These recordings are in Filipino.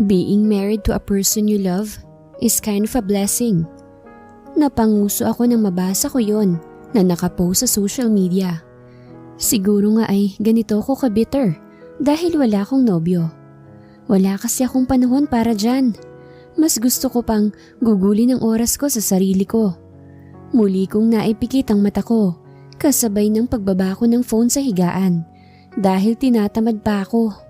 Being married to a person you love is kind of a blessing. Napanguso ako nang mabasa ko yon na nakapost sa social media. Siguro nga ay ganito ko ka-bitter dahil wala akong nobyo. Wala kasi akong panahon para dyan. Mas gusto ko pang gugulin ang oras ko sa sarili ko. Muli kong naipikit ang mata ko kasabay ng pagbaba ko ng phone sa higaan dahil tinatamad pa ako.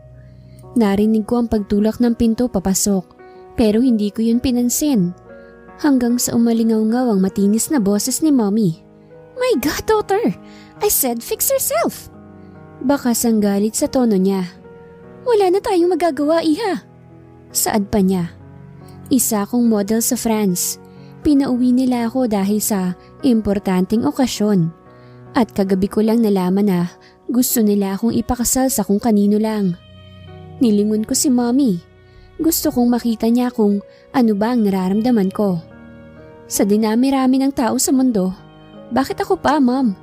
Narinig ko ang pagtulak ng pinto papasok pero hindi ko yun pinansin hanggang sa umalingaw-ngaw ang matinis na boses ni Mommy. "My God, daughter! I said fix yourself!" Bakas ang galit sa tono niya. "Wala na tayong magagawa, iha." Saad pa niya. Isa akong model sa France. Pinauwi nila ako dahil sa importanteng okasyon. At kagabi ko lang nalaman na gusto nila akong ipakasal sa kung kanino lang. Nilingon ko si Mommy. Gusto kong makita niya kung ano ba ang nararamdaman ko. Sa dinami-rami ng tao sa mundo, bakit ako pa, Mom?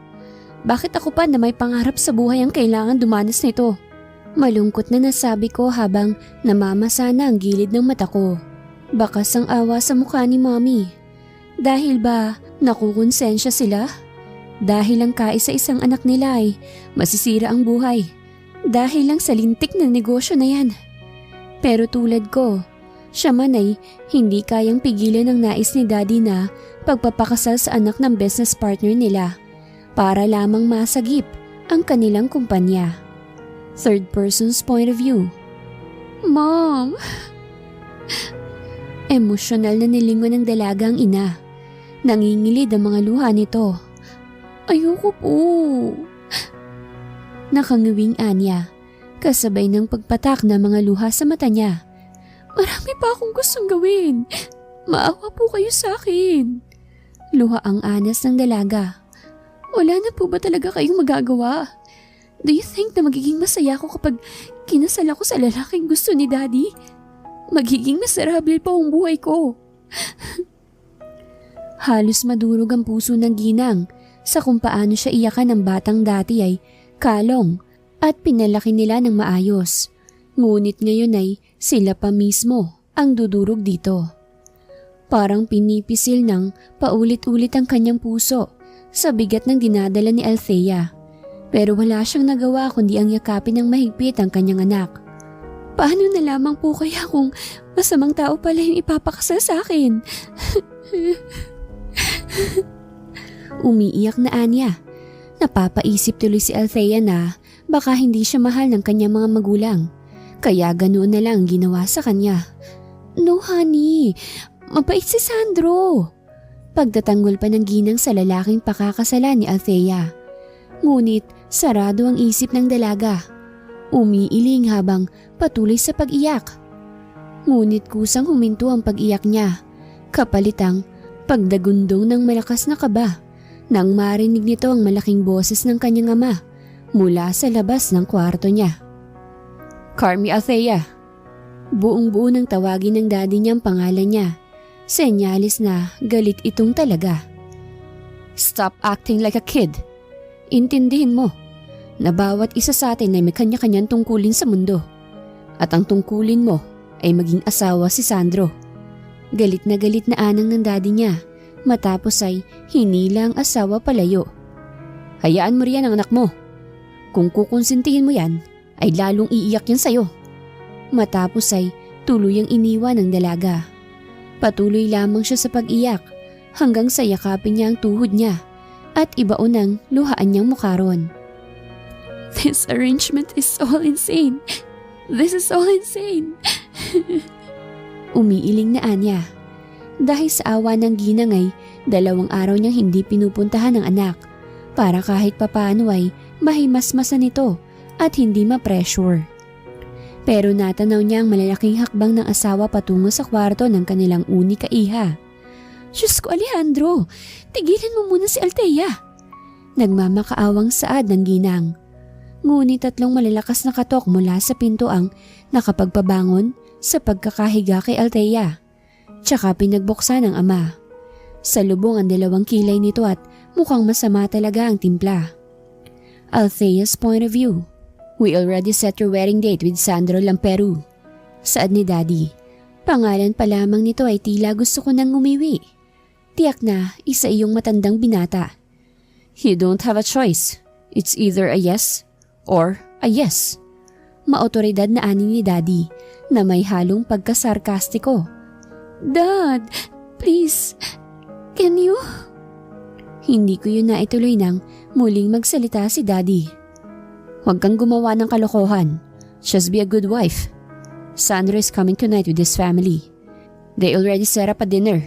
Bakit ako pa na may pangarap sa buhay ang kailangan dumanas nito? Malungkot na nasabi ko habang namamasa na ang gilid ng mata ko. Bakas ang awa sa mukha ni Mommy. Dahil ba nakukonsensya sila? Dahil ang kaisa-isang anak nila ay masisira ang buhay. Dahil lang sa lintik na negosyo na yan. Pero tulad ko, siya man ay hindi kayang pigilan ang nais ni Daddy na pagpapakasal sa anak ng business partner nila para lamang masagip ang kanilang kumpanya. Third person's point of view. "Mom!" Emosyonal na nilingon ng dalaga ang ina. Nangingilid ang mga luha nito. "Ayoko po." Nakangiwing anya, kasabay ng pagpatak na mga luha sa mata niya. "Marami pa akong gustong gawin. Maawa po kayo sa akin." Luha ang anas ng dalaga. "Wala na po ba talaga kayong magagawa? Do you think na magiging masaya ako kapag kinasal ako sa lalaking gusto ni Daddy? Magiging miserable pa ang buhay ko." Halos madurog ang puso ng ginang sa kung paano siya iyakan ng batang dati ay kalong at pinalaki nila ng maayos. Ngunit ngayon ay sila pa mismo ang dudurog dito. Parang pinipisil ng paulit-ulit ang kanyang puso sa bigat ng dinadala ni Althea. Pero wala siyang nagawa kundi ang yakapin ng mahigpit ang kanyang anak. Paano na lamang po kaya kung masamang tao pala yung ipapakasal sa akin? Umiiyak na Anya. Napapaisip tuloy si Althea na baka hindi siya mahal ng kanyang mga magulang. Kaya ganoon na lang ginawa sa kanya. "No honey, mabait si Sandro." Pagtatanggol pa ng ginang sa lalaking pakakasalan ni Althea. Ngunit sarado ang isip ng dalaga. Umiiling habang patuloy sa pag-iyak. Ngunit kusang huminto ang pag-iyak niya. Kapalitang pagdagundong ng malakas na kaba nang marinig nito ang malaking boses ng kanyang ama mula sa labas ng kwarto niya. "Carmi Althea." Buong-buo nang tawagin ng daddy niya ang pangalan niya. Senyalis na galit itong talaga. "Stop acting like a kid. Intindihin mo na bawat isa sa atin ay may kanya-kanyang tungkulin sa mundo. At ang tungkulin mo ay maging asawa si Sandro." Galit na anang ng daddy niya. Matapos ay hinila ang asawa palayo. "Hayaan mo riyan ang anak mo. Kung kukonsintihin mo yan, ay lalong iiyak yan sa'yo." Matapos ay tuluyang iniwan ng dalaga. Patuloy lamang siya sa pag-iyak hanggang sa yakapin niya ang tuhod niya at ibaon ang luhaan niyang mukha ron. "This arrangement is all insane. This is all insane." Umiiling na Anya. Dahil sa awa ng ginang ay 2 araw niyang hindi pinupuntahan ng anak para kahit papaano ay mahimasmasan nito at hindi ma-pressure. Pero natanaw niya ang malalaking hakbang ng asawa patungo sa kwarto ng kanilang unika iha. "Diyos ko, Alejandro, tigilan mo muna si Althea." Nagmamakaawang saad ng ginang. Ngunit 3 malalakas na katok mula sa pinto ang nakapagpabangon sa pagkakahiga kay Althea. Tsaka pinagbuksan ng ama. Salubong ang 2 kilay nito at mukhang masama talaga ang timpla. Althea's point of view. "We already set your wedding date with Sandro Lamperu," saad ni Daddy Pangalan pa lamang nito ay tila gusto ko nang umiwi. Tiyak na isa iyong matandang binata. You don't have a choice. It's either a yes or a yes. Maotoridad na ani ni Daddy na may halong pagkasarkastiko. Dad, please, can you? Hindi ko yun naituloy nang muling magsalita si Daddy. Huwag kang gumawa ng kalokohan. Just be a good wife. Sandra is coming tonight with his family. They already set up a dinner.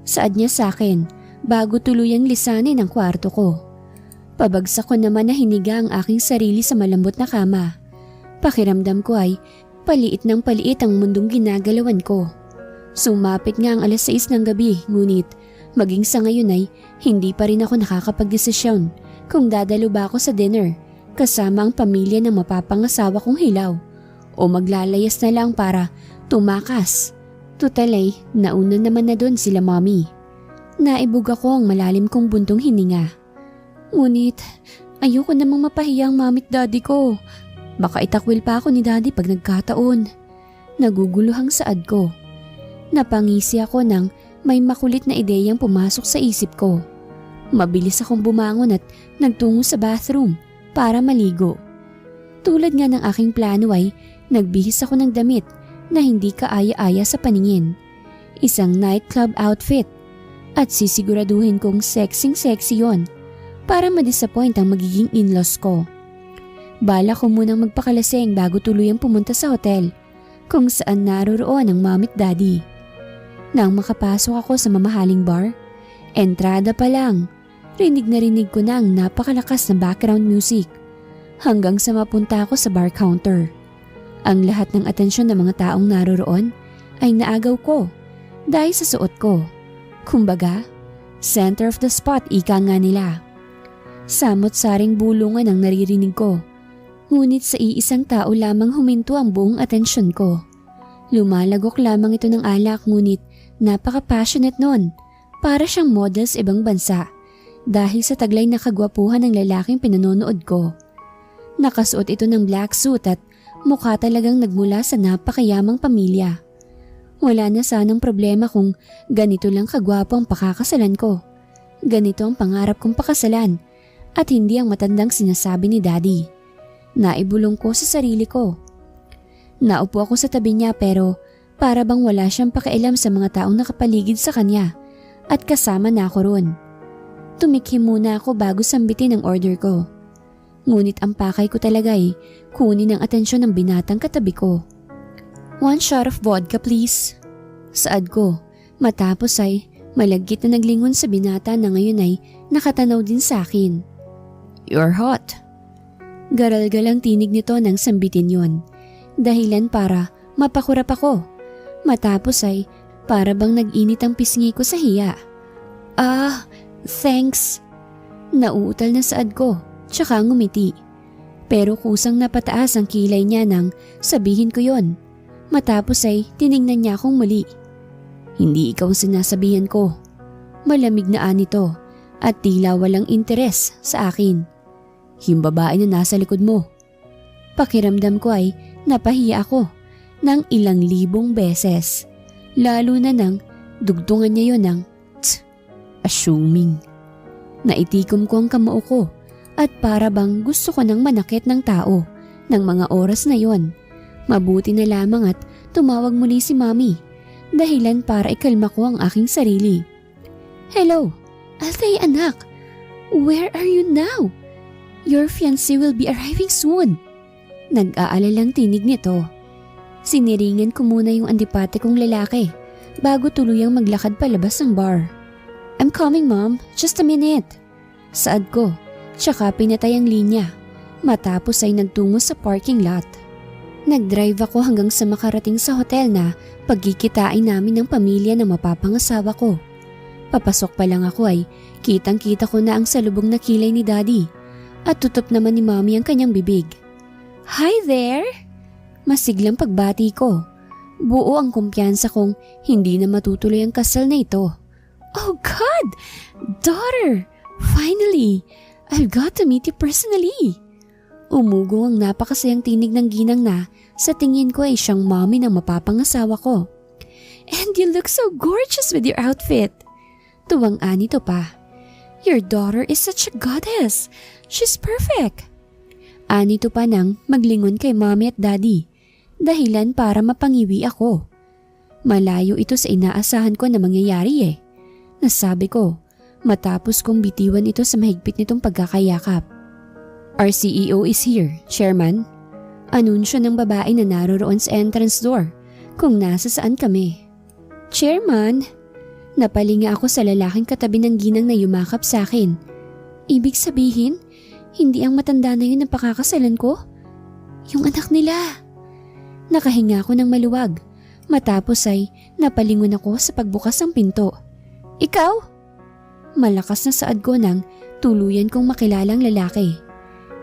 Saad niya sa akin bago tuluyang lisanin ang kwarto ko. Pabagsak ko naman na hiniga ang aking sarili sa malambot na kama. Pakiramdam ko ay paliit ng paliit ang mundong ginagalawan ko. Sumapit nga ang 6:00 ng gabi, ngunit maging sa ngayon ay hindi pa rin ako nakakapagdesisyon kung dadalo ba ako sa dinner kasama ang pamilya ng mapapangasawa kong hilaw o maglalayas na lang para tumakas. Tutal ay nauna naman na doon sila Mommy. Naibog ako ang malalim kong buntong hininga. Ngunit ayoko namang mapahiya ang Mommy at Daddy ko. Baka itakwil pa ako ni Daddy pag nagkataon. Naguguluhang saad ko. Napangisi ako nang may makulit na ideyang pumasok sa isip ko. Mabilis akong bumangon at nagtungo sa bathroom para maligo. Tulad nga ng aking plano ay nagbihis ako ng damit na hindi kaaya-aya sa paningin. Isang nightclub outfit at sisiguraduhin kong sexy yon para ma-disappoint ang magiging in-laws ko. Bala ko munang magpakalaseng bago tuluyang pumunta sa hotel kung saan naroroon ang Mommy at Daddy. Nang makapasok ako sa mamahaling bar, entrada pa lang, rinig na rinig ko na ang napakalakas na background music hanggang sa mapunta ako sa bar counter. Ang lahat ng atensyon ng mga taong naroroon ay naagaw ko dahil sa suot ko. Kumbaga, center of the spot ika nga nila. Samot-saring bulungan ang naririnig ko. Ngunit sa iisang tao lamang huminto ang buong atensyon ko. Lumalagok lamang ito ng alak ngunit napaka-passionate nun. Para siyang model sa ibang bansa dahil sa taglay na kagwapuhan ng lalaking pinanonood ko. Nakasuot ito ng black suit at mukha talagang nagmula sa napakayamang pamilya. Wala na sanang problema kung ganito lang kagwapo ang pakakasalan ko. Ganito ang pangarap kong pakasalan at hindi ang matandang sinasabi ni Daddy. Naibulong ko sa sarili ko. Naupo ako sa tabi niya pero para bang wala siyang pakialam sa mga taong nakapaligid sa kanya at kasama na ako ron. Tumikhim muna ako bago sambitin ang order ko. Ngunit ang pakay ko talaga ay kunin ang atensyon ng binatang katabi ko. 1 shot of vodka please. Saad ko matapos ay malagkit na naglingon sa binata na ngayon ay nakatanaw din sa akin. You're hot. Garal-galang tinig nito nang sambitin yon. Dahilan para mapakurap ako. Matapos ay para bang nag-init ang pisngi ko sa hiya. Thanks. Nauutal na saad ko, tsaka ngumiti. Pero kusang napataas ang kilay niya nang sabihin ko yon. Matapos ay tiningnan niya akong muli. Hindi ikaw ang sinasabihan ko. Malamig na anito at tila walang interes sa akin. Yung babae na nasa likod mo. Pakiramdam ko ay napahiya ako ng ilang libong beses. Lalo na nang dugtungan niya yon ng assuming. Naitikom ko ang kamao ko at para bang gusto ko nang manakit ng tao ng mga oras na yon. Mabuti na lamang at tumawag muli si Mommy. Dahilan para ikalma ko ang aking sarili. Hello, Altay anak. Where are you now? Your fiancé will be arriving soon. Nag-aalalang tinig nito. Siniringan ko muna yung antipati kong lalaki bago tuluyang maglakad palabas ng bar. I'm coming Mom, just a minute. Saad ko, tsaka pinatay ang linya. Matapos ay nagtungo sa parking lot. Nag-drive ako hanggang sa makarating sa hotel na pagkikitain namin ng pamilya ng mapapangasawa ko. Papasok pa lang ako ay kitang-kita ko na ang salubong na kilay ni Daddy at tutop naman ni Mommy ang kanyang bibig. Hi there! Masiglang pagbati ko. Buo ang kumpiyansa kong hindi na matutuloy ang kasal na ito. Oh God! Daughter! Finally! I've got to meet you personally! Umugong ang napakasayang tinig ng ginang na sa tingin ko ay siyang mommy ng mapapangasawa ko. And you look so gorgeous with your outfit. Tuwang-ani to pa. Your daughter is such a goddess. She's perfect. Ani to pa nang maglingon kay mommy at daddy. Dahilan para mapangiwi ako. Malayo ito sa inaasahan ko na mangyayari eh. Nasabi ko, matapos kong bitiwan ito sa mahigpit nitong pagkakayakap. Our CEO is here, Chairman. Anunsyo ng babae na naroroon sa entrance door kung nasa saan kami. Chairman, napalinga ako sa lalaking katabi ng ginang na yumakap sa akin. Ibig sabihin, hindi ang matanda na yun ang pakakasalan ko? Yung anak nila. Nakahinga ako ng maluwag. Matapos ay napalingon ako sa pagbukas ng pinto. Ikaw? Malakas na saad ko nang tuluyan kong makilalang lalaki.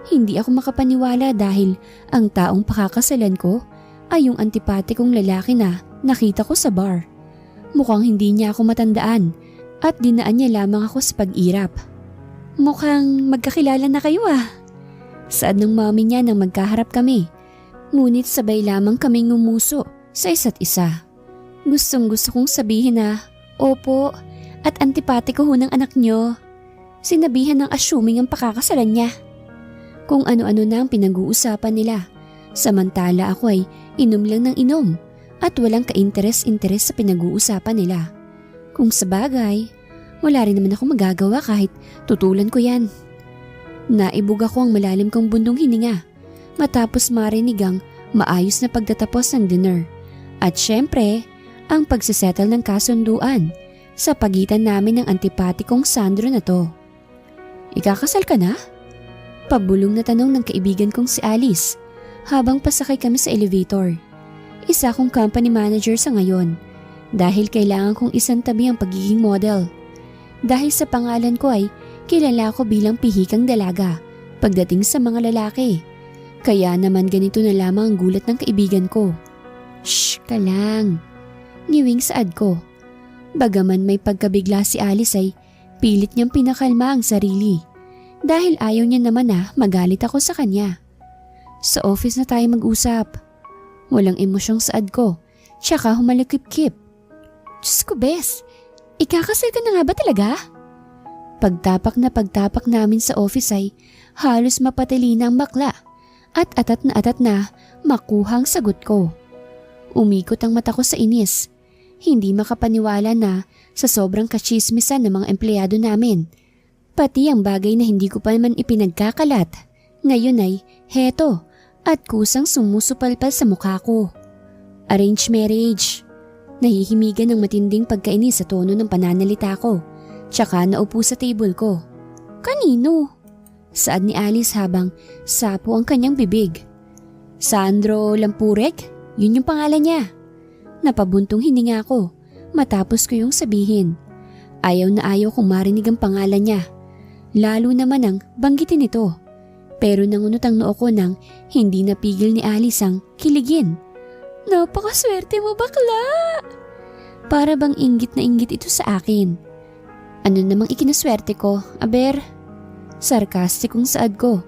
Hindi ako makapaniwala dahil ang taong pakakasalan ko ay yung antipatikong lalaki na nakita ko sa bar. Mukhang hindi niya ako matandaan at dinaan niya lamang ako sa pag-irap. Mukhang magkakilala na kayo ah. Saad ng mami niya nang magkaharap kami. Ngunit sabay lamang kaming ngumuso sa isa't isa. Gustong gusto kong sabihin na, opo, at antipatiko ho ng anak niyo. Sinabihan ng assuming ang pakakasalan niya. Kung ano-ano na ang pinag-uusapan nila. Samantala ako ay inom lang ng inom at walang ka-interes-interes sa pinag-uusapan nila. Kung sabagay, wala rin naman ako magagawa kahit tutulan ko yan. Naibog ako ang malalim kong bundong hininga matapos marinig ang maayos na pagtatapos ng dinner at syempre ang pagsisettle ng kasunduan sa pagitan namin ng antipatikong Sandro na to. Ikakasal ka na? Pabulong na tanong ng kaibigan kong si Alice habang pasakay kami sa elevator. Isa akong company manager sa ngayon dahil kailangan kong isantabi ang pagiging model. Dahil sa pangalan ko ay kilala ko bilang pihikang dalaga pagdating sa mga lalaki. Kaya naman ganito na lamang ang gulat ng kaibigan ko. Shh, ka lang. Ngiwing saad ko. Bagaman may pagkabigla si Alice ay pilit niyang pinakalma ang sarili. Dahil ayaw niya naman na magalit ako sa kanya. Sa office na tayo mag-usap. Walang emosyong saad ko. Tsaka humalikip-kip. Diyos ko, Bes. Ikakasal ka na nga ba talaga? Pagtapak namin sa office ay halos mapatili na ang bakla. At atat na makuhang sagot ko. Umikot ang mata ko sa inis. Hindi makapaniwala na sa sobrang katsismisan ng mga empleyado namin. Pati ang bagay na hindi ko pa naman ipinagkakalat. Ngayon ay heto at kusang sumusupalpal sa mukha ko. Arranged marriage. Nahihimigan ng matinding pagkainis sa tono ng pananalita ko. Tsaka naupo sa table ko. Kanino? Saad ni Alice habang sapo ang kanyang bibig. Sandro Lampurek? Yun yung pangalan niya. Napabuntong hininga ko matapos ko yung sabihin. Ayaw na ayaw kong marinig ang pangalan niya. Lalo naman ang banggitin ito. Pero nangunot ang noo ko nang hindi napigil ni Alice ang kiligin. Napakaswerte mo, bakla! Para bang inggit na inggit ito sa akin. Ano namang ikinaswerte ko, aber? Sarkastikong saad ko,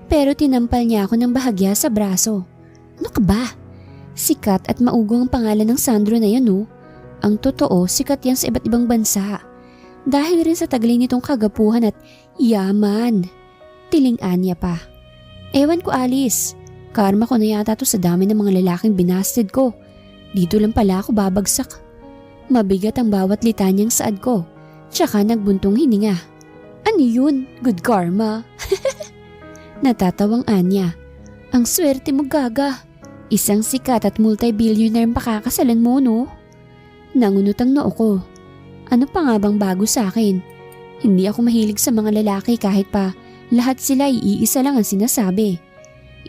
pero tinampal niya ako ng bahagya sa braso. Ano ka ba? Sikat at maugong ang pangalan ng Sandro na yan, no? Ang totoo, sikat yan sa iba't ibang bansa. Dahil rin sa taglay nitong kagapuhan at yaman. Tiling-an niya pa. Ewan ko, Alice. Karma ko na yata to sa dami ng mga lalaking binasted ko. Dito lang pala ako babagsak. Mabigat ang bawat litanyang saad ko. Tsaka nagbuntong hininga. Ano yun? Good karma. Natatawang Anya. Ang swerte mo, gaga. Isang sikat at multi-billionaire pakakasalan mo, no? Nangunot ang noo ko. Ano pa nga bang bago sa akin? Hindi ako mahilig sa mga lalaki kahit pa lahat sila iisa lang ang sinasabi.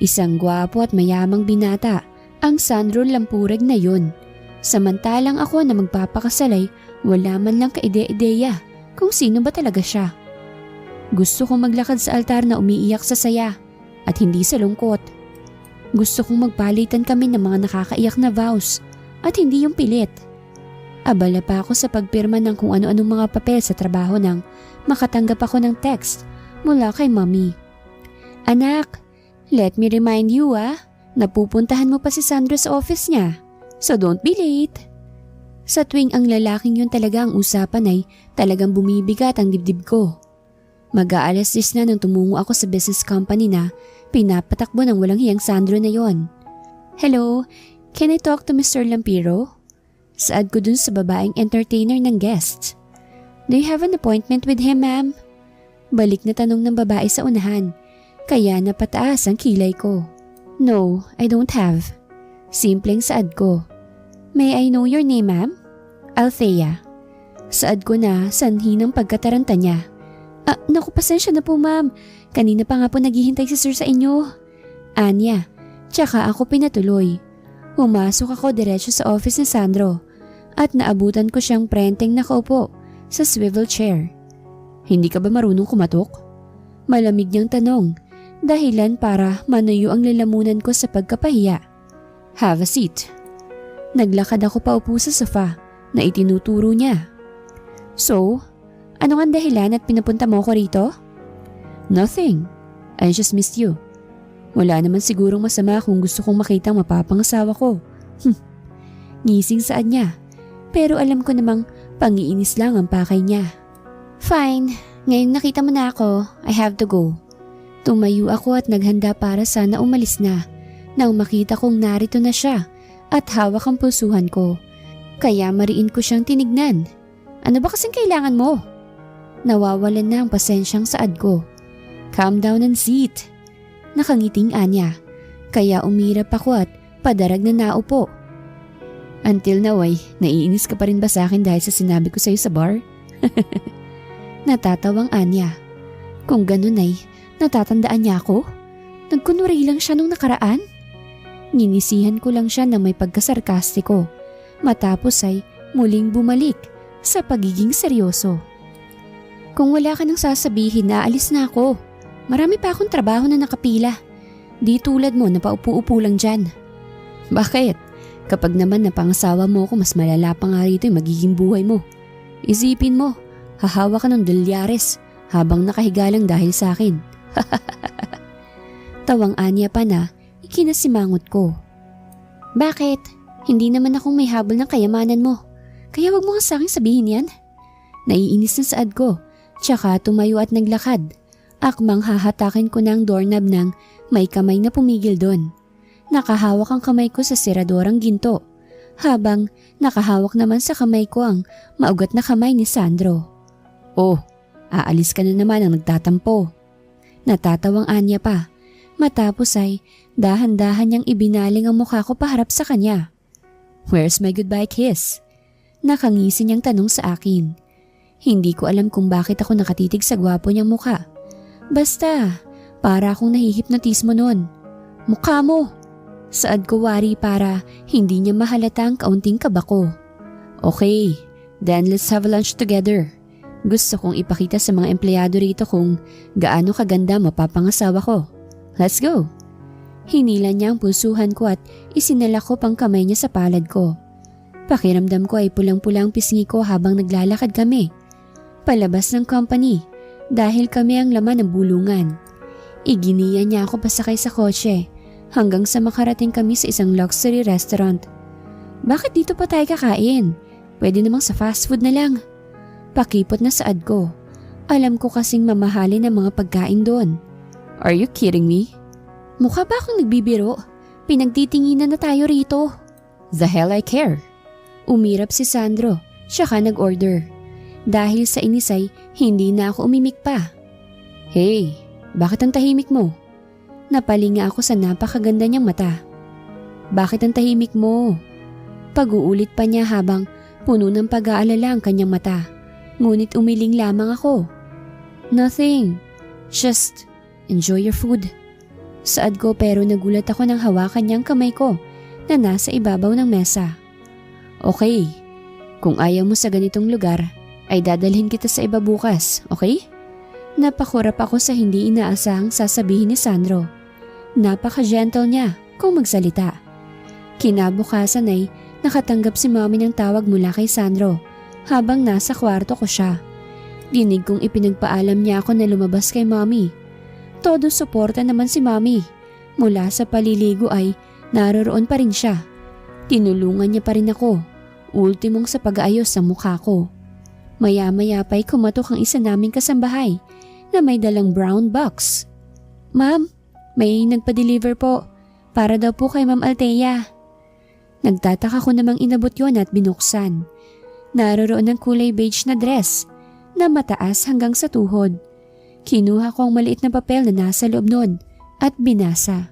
Isang gwapo at mayamang binata ang Sandro Lampureg na yun. Samantalang ako na magpapakasalay, wala man lang kaide-ideya kung sino ba talaga siya. Gusto kong maglakad sa altar na umiiyak sa saya at hindi sa lungkot. Gusto kong magpalitan kami ng mga nakakaiyak na vows at hindi yung pilit. Abala pa ako sa pagpirma ng kung ano-anong mga papel sa trabaho nang makatanggap ako ng text mula kay Mommy. Anak, let me remind you napupuntahan mo pa si Sandro sa office niya. So don't be late. Sa tuwing ang lalaking yun talaga ang usapan ay talagang bumibigat ang dibdib ko. Mag-aalas 10 na nang tumungo ako sa business company na pinapatakbo ng walang hiyang Sandro na yon. Hello, can I talk to Mr. Lampiro? Saad ko dun sa babaeng entertainer ng guests. Do you have an appointment with him, ma'am? Balik na tanong ng babae sa unahan, kaya napataas ang kilay ko. No, I don't have. Simpleng saad ko. May I know your name, ma'am? Althea. Saad ko na sanhi ng pagkataranta niya. Naku, pasensya na po, ma'am. Kanina pa nga po naghihintay si sir sa inyo. Anya, tsaka ako pinatuloy. Pumasok ako diretso sa office ni Sandro at naabutan ko siyang prenteng nakaupo sa swivel chair. Hindi ka ba marunong kumatok? Malamig niyang tanong, dahilan para manuyo ang lalamunan ko sa pagkapahiya. Have a seat. Naglakad ako paupo sa sofa na itinuturo niya. So, ano ang dahilan at pinapunta mo ko rito? Nothing. I just missed you. Wala naman sigurong masama kung gusto kong makitang mapapangasawa ko. Ngising saad niya, pero alam ko namang pangiinis lang ang pakay niya. Fine, ngayon nakita mo na ako, I have to go. Tumayo ako at naghanda para sana umalis na, nang makita kong narito na siya at hawak ang pulsuhan ko. Kaya mariin ko siyang tinignan. Ano ba kasing kailangan mo? Nawawalan na ang pasensyang saad ko. Calm down and sit. Nakangiting Anya, kaya umirap ako at padarag na naupo. Until now ay naiinis ka pa rin ba sa akin dahil sa sinabi ko sa'yo sa bar? Natatawang Anya. Kung ganun ay natatandaan niya ako? Nagkunwari lang siya nung nakaraan? Ninisihan ko lang siya na may pagkasarkastiko. Matapos ay muling bumalik sa pagiging seryoso. Kung wala ka nang sasabihin, aalis na ako. Marami pa akong trabaho na nakapila. Di tulad mo na paupo-upo lang dyan. Bakit? Kapag naman napangasawa mo ako, mas malala pa nga rito yung magiging buhay mo. Isipin mo, hahawa ka ng dolyares habang nakahiga lang dahil sa akin. Tawang Anya pa na ikinasimangot ko. Bakit? Hindi naman akong may habol ng kayamanan mo. Kaya wag mo nga sa akin sabihin yan. Naiinis na saad ko, tsaka tumayo at naglakad. Akmang hahatakin ko ng doorknob ng may kamay na pumigil doon. Nakahawak ang kamay ko sa seradorang ginto, habang nakahawak naman sa kamay ko ang maugat na kamay ni Sandro. Oh, aalis ka na naman ang nagtatampo. Natatawang Anya pa. Matapos ay dahan-dahan niyang ibinaling ang mukha ko paharap sa kanya. Where's my goodbye kiss? Nakangisi niyang tanong sa akin. Hindi ko alam kung bakit ako nakatitig sa gwapo niyang mukha. Basta, para akong nahihipnotismo nun. Mukha mo! Saad ko wari para hindi niya mahalata ang kaunting kaba ko. Okay, then let's have lunch together. Gusto kong ipakita sa mga empleyado rito kung gaano kaganda mapapangasawa ko. Let's go! Hinila niya ang pulsuhan ko at isinalakop ang kamay niya sa palad ko. Pakiramdam ko ay pulang-pulang pisngi ko habang naglalakad kami. Palabas ng company dahil kami ang laman ng bulungan. Iginiya niya ako pasakay sa kotse hanggang sa makarating kami sa isang luxury restaurant. Bakit dito pa tayo kakain? Pwede namang sa fast food na lang. Pakipot na saad ko. Alam ko kasing mamahalin ang mga pagkain doon. Are you kidding me? Mukha ba akong nagbibiro? Pinagtitinginan na tayo rito. The hell I care. Umirap si Sandro, siya ka nag-order. Dahil sa inisay, hindi na ako umimik pa. Hey, bakit ang tahimik mo? Napalinga ako sa napakaganda niyang mata. Bakit ang tahimik mo? Pag-uulit pa niya habang puno ng pag-aalala ang kanyang mata. Ngunit umiling lamang ako. Nothing. Just enjoy your food. Saad ko pero nagulat ako nang hawakan niyang kamay ko na nasa ibabaw ng mesa. Okay, kung ayaw mo sa ganitong lugar, ay dadalhin kita sa iba bukas, okay? Napakurap ako sa hindi inaasahang sasabihin ni Sandro. Napaka-gentle niya kung magsalita. Kinabukasan ay nakatanggap si Mommy ng tawag mula kay Sandro habang nasa kwarto ko siya. Dinig kong ipinagpaalam niya ako na lumabas kay Mommy. Todo suporta naman si Mommy. Mula sa paliligo ay naroroon pa rin siya. Tinulungan niya pa rin ako. ultimong sa pag-aayos sa mukha ko. Maya-maya pa'y kumatok ang isa naming kasambahay na may dalang brown box. "Ma'am, may nagpa-deliver po. Para daw po kay Ma'am Althea." Nagtataka ko namang inabot yon at binuksan. Naroroon ang kulay beige na dress na mataas hanggang sa tuhod. Kinuha ko ang maliit na papel na nasa loob nun at binasa.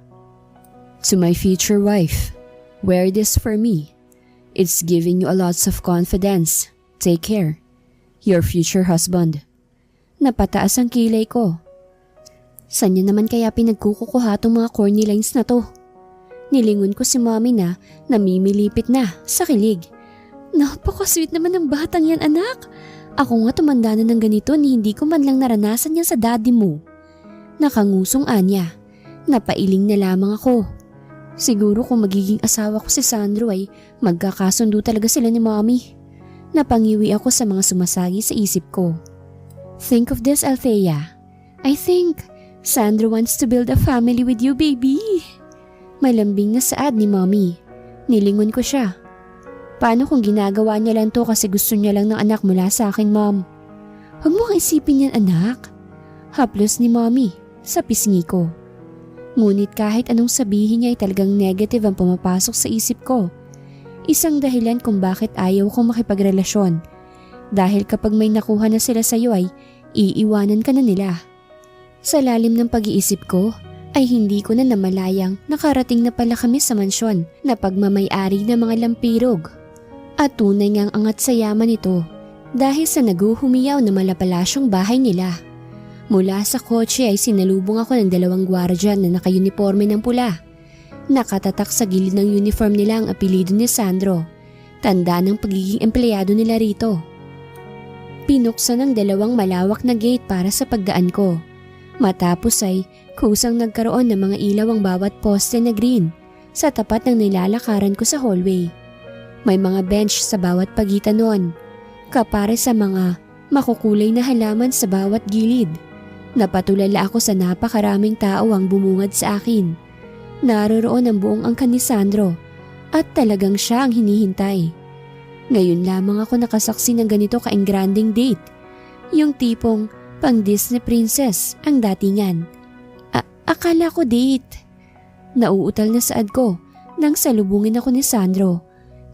"To my future wife, wear this for me. It's giving you a lots of confidence. Take care. Your future husband." Napataas ang kilay ko. Saan niya naman kaya pinagkukuha tong mga corny lines na to? Nilingon ko si Mommy na namimilipit na sa kilig. "Napaka-sweet naman ng batang yan, anak. Ako nga tumanda na ng ganito ni hindi ko man lang naranasan yan sa daddy mo." Nakangusong anya. Napailing na lamang ako. Siguro kung magiging asawa ko si Sandro ay magkakasundo talaga sila ni Mommy. Napangiwi ako sa mga sumasagi sa isip ko. "Think of this, Althea. I think Sandro wants to build a family with you, baby." Malambing na saad ni Mommy. Nilingon ko siya. "Paano kung ginagawa niya lang to kasi gusto niya lang ng anak mula sa akin, Mom?" "Huwag mo kang isipin yan, anak." Haplos ni Mommy sa pisngi ko. Ngunit kahit anong sabihin niya ay talagang negative ang pumapasok sa isip ko. Isang dahilan kung bakit ayaw kong makipagrelasyon. Dahil kapag may nakuha na sila sa iyo ay iiwanan ka na nila. Sa lalim ng pag-iisip ko ay hindi ko na namalayang nakarating na pala kami sa mansyon na pagmamay-ari ng mga lampirog. At tunay ngang angat sa yaman ito dahil sa naguhumiyaw na malapalasyong bahay nila. Mula sa kotse ay sinalubong ako ng 2 gwardiyan na nakayuniforme ng pula. Nakatatak sa gilid ng uniform nila ang apelido ni Sandro, tanda ng pagiging empleyado nila rito. Pinuksan ng 2 malawak na gate para sa pagdaan ko. Matapos ay kusang nagkaroon ng mga ilaw ang bawat poste na green sa tapat ng nilalakaran ko sa hallway. May mga bench sa bawat pagitan noon, kapare sa mga makukulay na halaman sa bawat gilid. Napatulala ako sa napakaraming tao ang bumungad sa akin. Naroroon ang buong angkan ni Sandro at talagang siya ang hinihintay. Ngayon lamang ako nakasaksi ng ganito ka-engranding date. Yung tipong pang Disney princess ang datingan. Akala ko date. Nauutal na saad ko nang salubungin ako ni Sandro,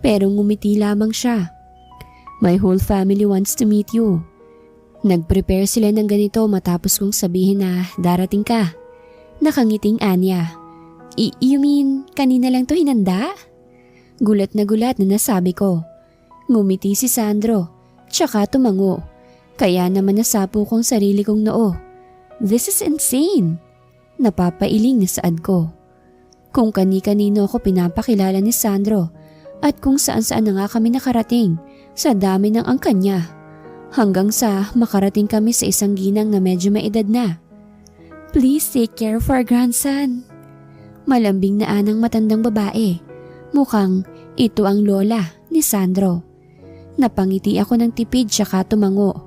pero ngumiti lamang siya. "My whole family wants to meet you." Nag-prepare sila ng ganito matapos kong sabihin na darating ka. Nakangiting anya. You mean kanina lang to hinanda?" Gulat na nasabi ko. Ngumiti si Sandro, tsaka tumango. Kaya naman nasapo kong sarili kong noo. "This is insane." Napapailing na saad ko. Kung kani-kanino ako pinapakilala ni Sandro at kung saan-saan na nga kami nakarating sa dami ng angkan niya. Hanggang sa makarating kami sa isang ginang na medyo may edad na. "Please take care of our grandson." Malambing na anang matandang babae. Mukhang ito ang lola ni Sandro. Napangiti ako ng tipid tsaka tumango.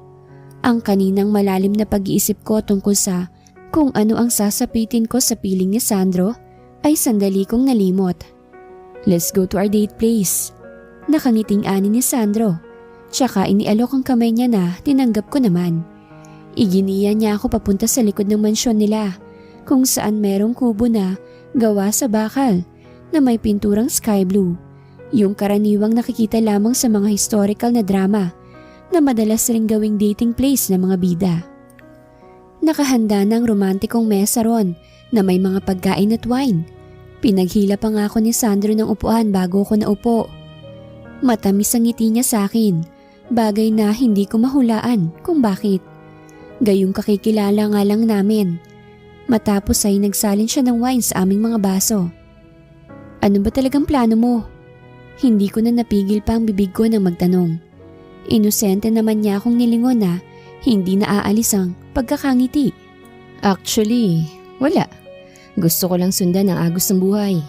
Ang kaninang malalim na pag-iisip ko tungkol sa kung ano ang sasapitin ko sa piling ni Sandro ay sandali kong nalimot. "Let's go to our date place." Nakangiting ani ni Sandro. Tsaka inialok ang kamay niya na tinanggap ko naman. Iginiya niya ako papunta sa likod ng mansyon nila kung saan merong kubo na gawa sa bakal na may pinturang sky blue. Yung karaniwang nakikita lamang sa mga historical na drama na madalas ring gawing dating place ng mga bida. Nakahanda ng romantikong mesa ron na may mga pagkain at wine. Pinaghila pa nga ako ni Sandro ng upuan bago ako naupo. Matamis ang ngiti niya sa akin, bagay na hindi ko mahulaan kung bakit. Gayong kakikilala nga lang namin. Matapos ay nagsalin siya ng wine sa aming mga baso. "Ano ba talagang plano mo?" Hindi ko na napigil pa ang bibig ko nang magtanong. Inosente naman niya akong nilingon na hindi na aalis ang pagkakangiti. "Actually, wala. Gusto ko lang sundan ang agos ng buhay."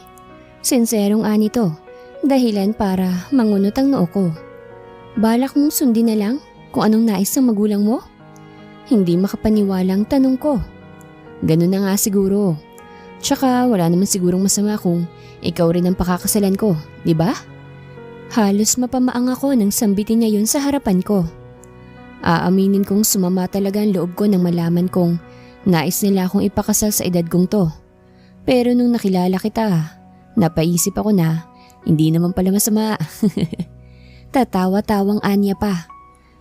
Sinserong ani to, dahilan para mangunot ang noo ko. "Balak mong sundin na lang kung anong nais ng magulang mo?" Hindi makapaniwalang tanong ko. "Ganun na nga siguro. Tsaka wala naman sigurong masama kung ikaw rin ang pakakasalan ko, di ba?" Halos mapamaang ako nang sambitin niya yun sa harapan ko. Aaminin kong sumama talaga ang loob ko nang malaman kong nais nila akong ipakasal sa edad kong to. Pero nung nakilala kita, napaisip ako na hindi naman pala masama. Tatawa-tawang anya pa.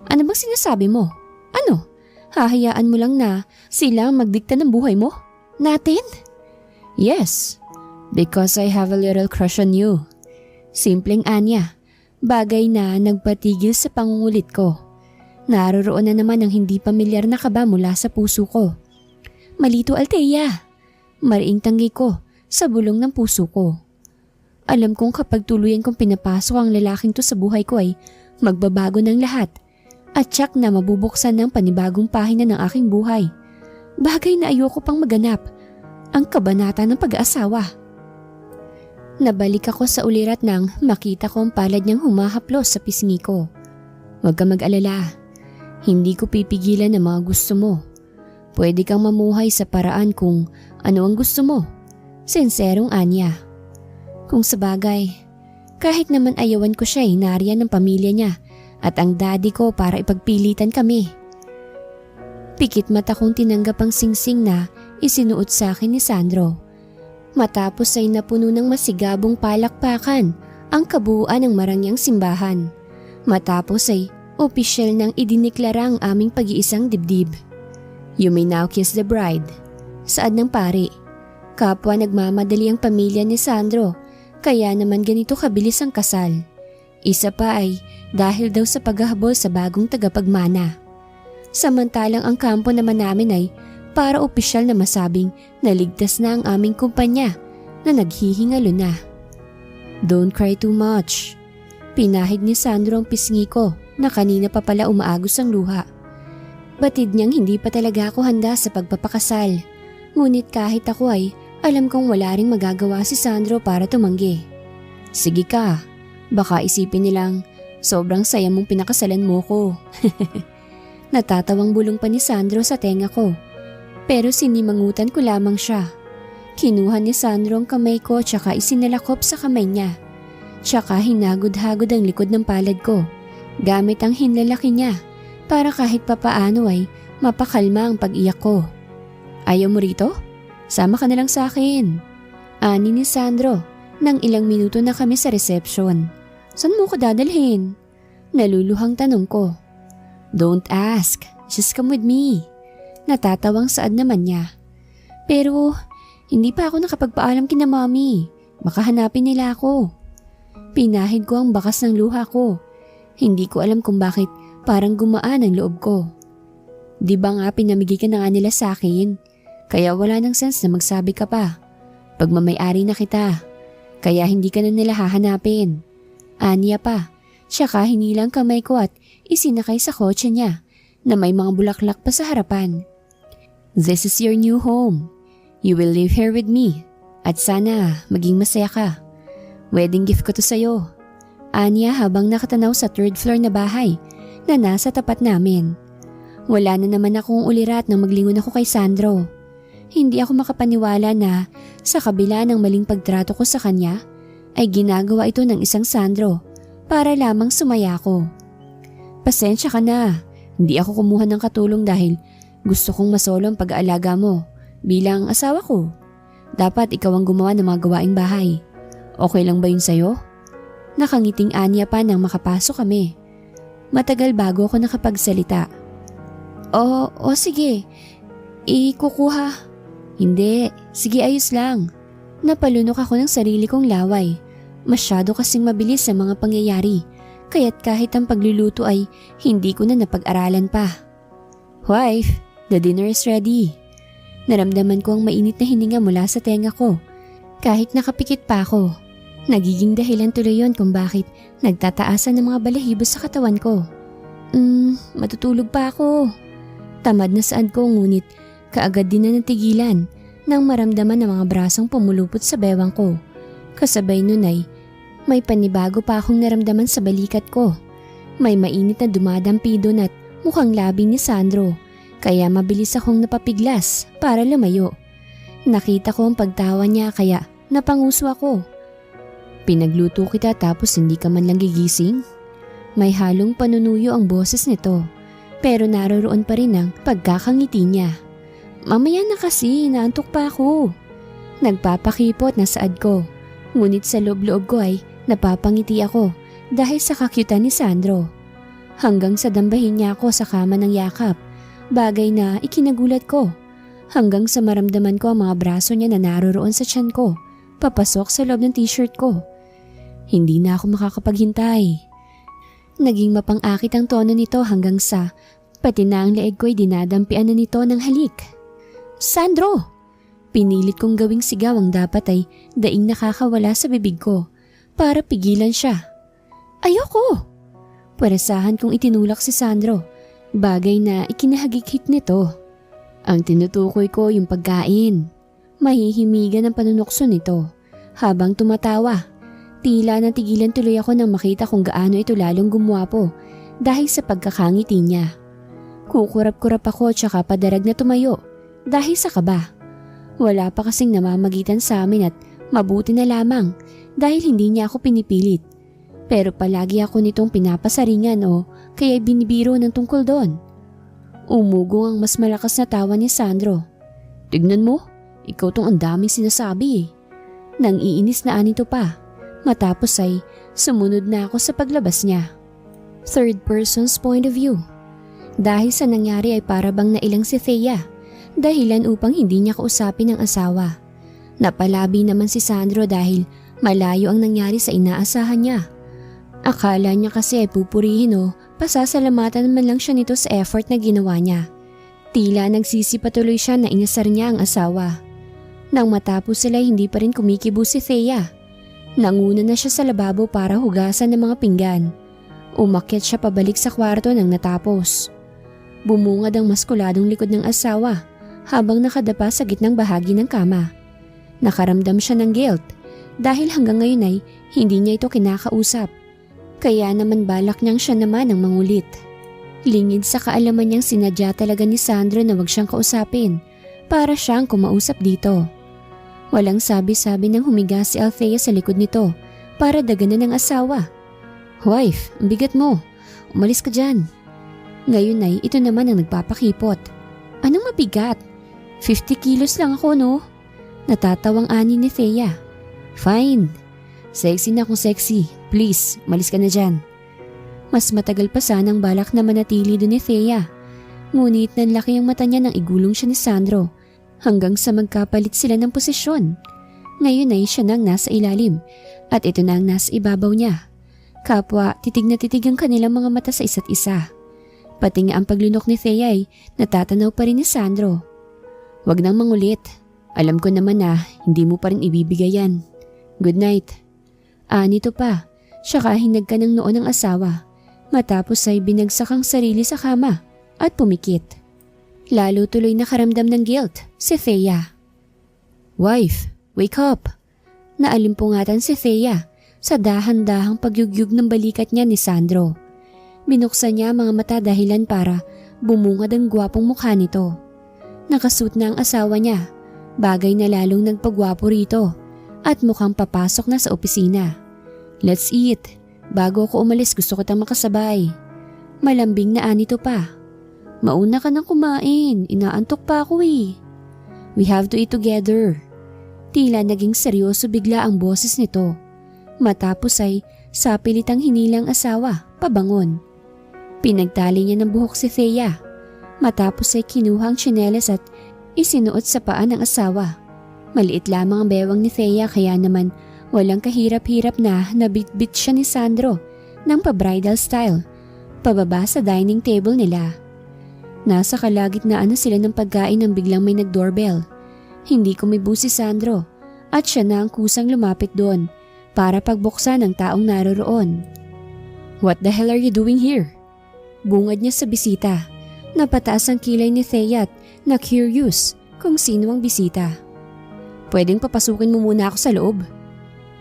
Ano bang sinasabi mo? Ano? Hahayaan mo lang na sila ang magdikta ng buhay mo? Natin? Yes, because I have a little crush on you. Simpleng anya, bagay na nagpatigil sa pangungulit ko. Naroroon na naman ang hindi pamilyar na kaba mula sa puso ko. Malito Althea, mariing tanggi ko sa bulong ng puso ko. Alam kong kapag tuluyan kong pinapasok ang lalaking to sa buhay ko ay magbabago ng lahat at tiyak na mabubuksan ng panibagong pahina ng aking buhay. Bagay na ayoko pang maganap, ang kabanata ng pag-aasawa. Nabalik ako sa ulirat nang makita ko ang palad niyang humahaplos sa pisngi ko. Huwag ka mag-alala, hindi ko pipigilan ang mga gusto mo. Pwede kang mamuhay sa paraan kung ano ang gusto mo. Sinserong anya. Kung sabagay, kahit naman ayawan ko siya nariyan ng pamilya niya at ang daddy ko para ipagpilitan kami. Pikit mata kong tinanggap ang singsing na isinuot sa akin ni Sandro. Matapos ay napuno ng masigabong palakpakan ang kabuuan ng marangyang simbahan. Matapos ay opisyal nang idiniklara ang aming pag-iisang dibdib. You may now kiss the bride. Saad ng pari. Kapwa nagmamadali ang pamilya ni Sandro, kaya naman ganito kabilis ang kasal. Isa pa ay dahil daw sa paghahabol sa bagong tagapagmana. Samantalang ang kampo naman namin ay para opisyal na masabing naligtas na ang aming kumpanya na naghihingalo na. Don't cry too much. Pinahid ni Sandro ang pisngi ko na kanina pa pala umaagos ang luha. Batid niyang hindi pa talaga ako handa sa pagpapakasal. Ngunit kahit ako ay alam kong wala ring magagawa si Sandro para tumanggi. Sige ka, baka isipin nilang sobrang saya mong pinakasalan mo ko. Natatawang bulong pa ni Sandro sa tenga ko. Pero sinimangutan ko lamang siya. Kinuha ni Sandro ang kamay ko tsaka isinalakop sa kamay niya. Tsaka hinagod-hagod ang likod ng palad ko gamit ang hinlalaki niya para kahit papaano ay mapakalma ang pag-iyak ko. Ayaw mo rito? Sama ka na lang sa akin. Ani ni Sandro nang ilang minuto na kami sa reception. Saan mo ko dadalhin? Naluluhang tanong ko. Don't ask, just come with me. Natatawang saad naman niya. Pero hindi pa ako nakapagpaalam kina mommy. Baka hanapin nila ako. Pinahid ko ang bakas ng luha ko. Hindi ko alam kung bakit parang gumaan ang loob ko. Di ba nga pinamigay ka na nga nila sa akin? Kaya wala nang sense na magsabi ka pa. Pagmamay-ari na kita. Kaya hindi ka na nila hahanapin. Aniya pa. Tsaka hinilang kamay ko at isinakay sa kotse niya na may mga bulaklak pa sa harapan. This is your new home. You will live here with me. At sana maging masaya ka. Wedding gift ko to sa'yo. Aniya habang nakatanaw sa third floor na bahay na nasa tapat namin. Wala na naman akong ulirat nang maglingon ako kay Sandro. Hindi ako makapaniwala na sa kabila ng maling pagtrato ko sa kanya ay ginagawa ito ng isang Sandro para lamang sumaya ko. Pasensya ka na, hindi ako kumuha ng katulong dahil gusto kong masolo ang pag-aalaga mo bilang asawa ko. Dapat ikaw ang gumawa ng mga gawaing bahay. Okay lang ba yun sa'yo? Nakangiting anya pa nang makapasok kami. Matagal bago ako nakapagsalita. O sige, ikukuha. Hindi, sige ayos lang. Napalunok ako ng sarili kong laway. Masyado kasing mabilis sa mga pangyayari, kaya't kahit ang pagluluto ay hindi ko na napag-aralan pa. Wife, the dinner is ready. Naramdaman ko ang mainit na hininga mula sa tenga ko. Kahit nakapikit pa ako, nagiging dahilan tuloy yon kung bakit nagtataasan ng mga balahibo sa katawan ko. Matutulog pa ako. Tamad na saan ko ngunit kaagad din na natigilan nang maramdaman ng mga brasong pumulupot sa bewang ko. Kasabay nun ay may panibago pa akong naramdaman sa balikat ko. May mainit na dumadampi doon at mukhang labi ni Sandro, kaya mabilis akong napapiglas para lumayo. Nakita ko ang pagtawa niya kaya napanguso ako. Pinagluto kita tapos hindi ka man lang gigising? May halong panunuyo ang boses nito, pero naroroon pa rin ang pagkakangiti niya. Mamaya na kasi, naantok pa ako. Nagpapakipot na saad ko, ngunit sa loob-loob ko ay napapangiti ako dahil sa kakyutan ni Sandro. Hanggang sa dambahin niya ako sa kama ng yakap, bagay na ikinagulat ko. Hanggang sa maramdaman ko ang mga braso niya na naroroon sa tiyan ko, papasok sa loob ng t-shirt ko. Hindi na ako makakapaghintay. Naging mapang-akit ang tono nito hanggang sa pati na ang leeg ko'y dinadampian na nito ng halik. Sandro! Pinilit kong gawing sigaw ang dapat ay daing nakakawala sa bibig ko para pigilan siya. Ayoko! Paresahan kong itinulak si Sandro, bagay na ikinahagikit nito. Ang tinutukoy ko yung pagkain. Mahihimigan ang panunokso nito habang tumatawa. Tila natigilan tuloy ako nang makita kung gaano ito lalong gumwapo dahil sa pagkakangiti niya. Kukurap-kurap ako tsaka padarag na tumayo dahil sa kaba. Wala pa kasing namamagitan sa amin at mabuti na lamang dahil hindi niya ako pinipilit. Pero palagi ako nitong pinapasaringan o kaya binibiro ng tungkol doon. Umugong ang mas malakas na tawa ni Sandro. Tignan mo, ikaw tong ang daming sinasabi eh. Nang iinis na anito pa. Matapos ay sumunod na ako sa paglabas niya. Third person's point of view. Dahil sa nangyari ay para bang nailang si Thea, dahilan upang hindi niya kausapin ang asawa. Napalabi naman si Sandro dahil malayo ang nangyari sa inaasahan niya. Akala niya kasi ay pupurihin o pasasalamatan naman lang siya nito sa effort na ginawa niya. Tila nagsisipatuloy siya na inasar niya ang asawa. Nang matapos sila hindi pa rin kumikibo si Thea. Nanguna na siya sa lababo para hugasan ng mga pinggan. Umakyat siya pabalik sa kwarto nang natapos. Bumungad ang maskuladong likod ng asawa habang nakadapa sa gitnang bahagi ng kama. Nakaramdam siya ng guilt dahil hanggang ngayon ay hindi niya ito kinakausap. Kaya naman balak niyang siya naman ang mangulit. Lingid sa kaalaman niyang sinadya talaga ni Sandro na wag siyang kausapin para siyang kumausap dito. Walang sabi-sabi nang humiga si Althea sa likod nito para daganan ng asawa. Wife, ang bigat mo. Umalis ka dyan. Ngayon ay ito naman ang nagpapakipot. Anong mabigat? 50 kilos lang ako no? Natatawang ani ni Thea. Fine. Sexy na akong sexy. Please, umalis ka na dyan. Mas matagal pa sanang balak na manatili doon ni Thea. Ngunit nanlaki ang mata niya nang igulong siya ni Sandro. Hanggang sa magkapalit sila ng posisyon. Ngayon ay siya nang nasa ilalim at ito na ang nasa ibabaw niya. Kapwa titig na titig ang kanilang mga mata sa isa't isa. Pati nga ang paglunok ni Thea ay natatanaw pa rin ni Sandro. Wag nang mangulit. Alam ko naman na hindi mo pa rin ibibigay yan. Good night. Nito pa, siyaka hinag ka ng noo ng asawa. Matapos ay binagsak ang sarili sa kama at pumikit. Lalo tuloy nakaramdam ng guilt si Thea. Wife, wake up! Naalimpungatan si Thea sa dahan-dahang pagyugyug ng balikat niya ni Sandro. Binuksan niya mga mata dahilan para bumungad ang gwapong mukha nito. Nakasuot na ang asawa niya, bagay na lalong nagpagwapo rito at mukhang papasok na sa opisina. Let's eat. Bago ako umalis gusto kitang makasabay. Malambing na anito pa. Mauna ka nang kumain, inaantok pa ako eh. We have to eat together. Tila naging seryoso bigla ang boses nito. Matapos ay sapilitang hinilang asawa, pabangon. Pinagtali niya ng buhok si Thea. Matapos ay kinuha ang tsinelas at isinuot sa paa ng asawa. Maliit lamang ang bewang ni Thea kaya naman walang kahirap-hirap na nabitbit siya ni Sandro ng pa-bridal style, pababa sa dining table nila. Nasa kalagitnaan na sila ng pagkain nang biglang may nag-doorbell. Hindi kumibo si Sandro at siya na ang kusang lumapit doon para pagbuksan ng taong naroroon. What the hell are you doing here? Bungad niya sa bisita. Napataas ang kilay ni Thea at na-curious kung sino ang bisita. Pwedeng papasukin mo muna ako sa loob.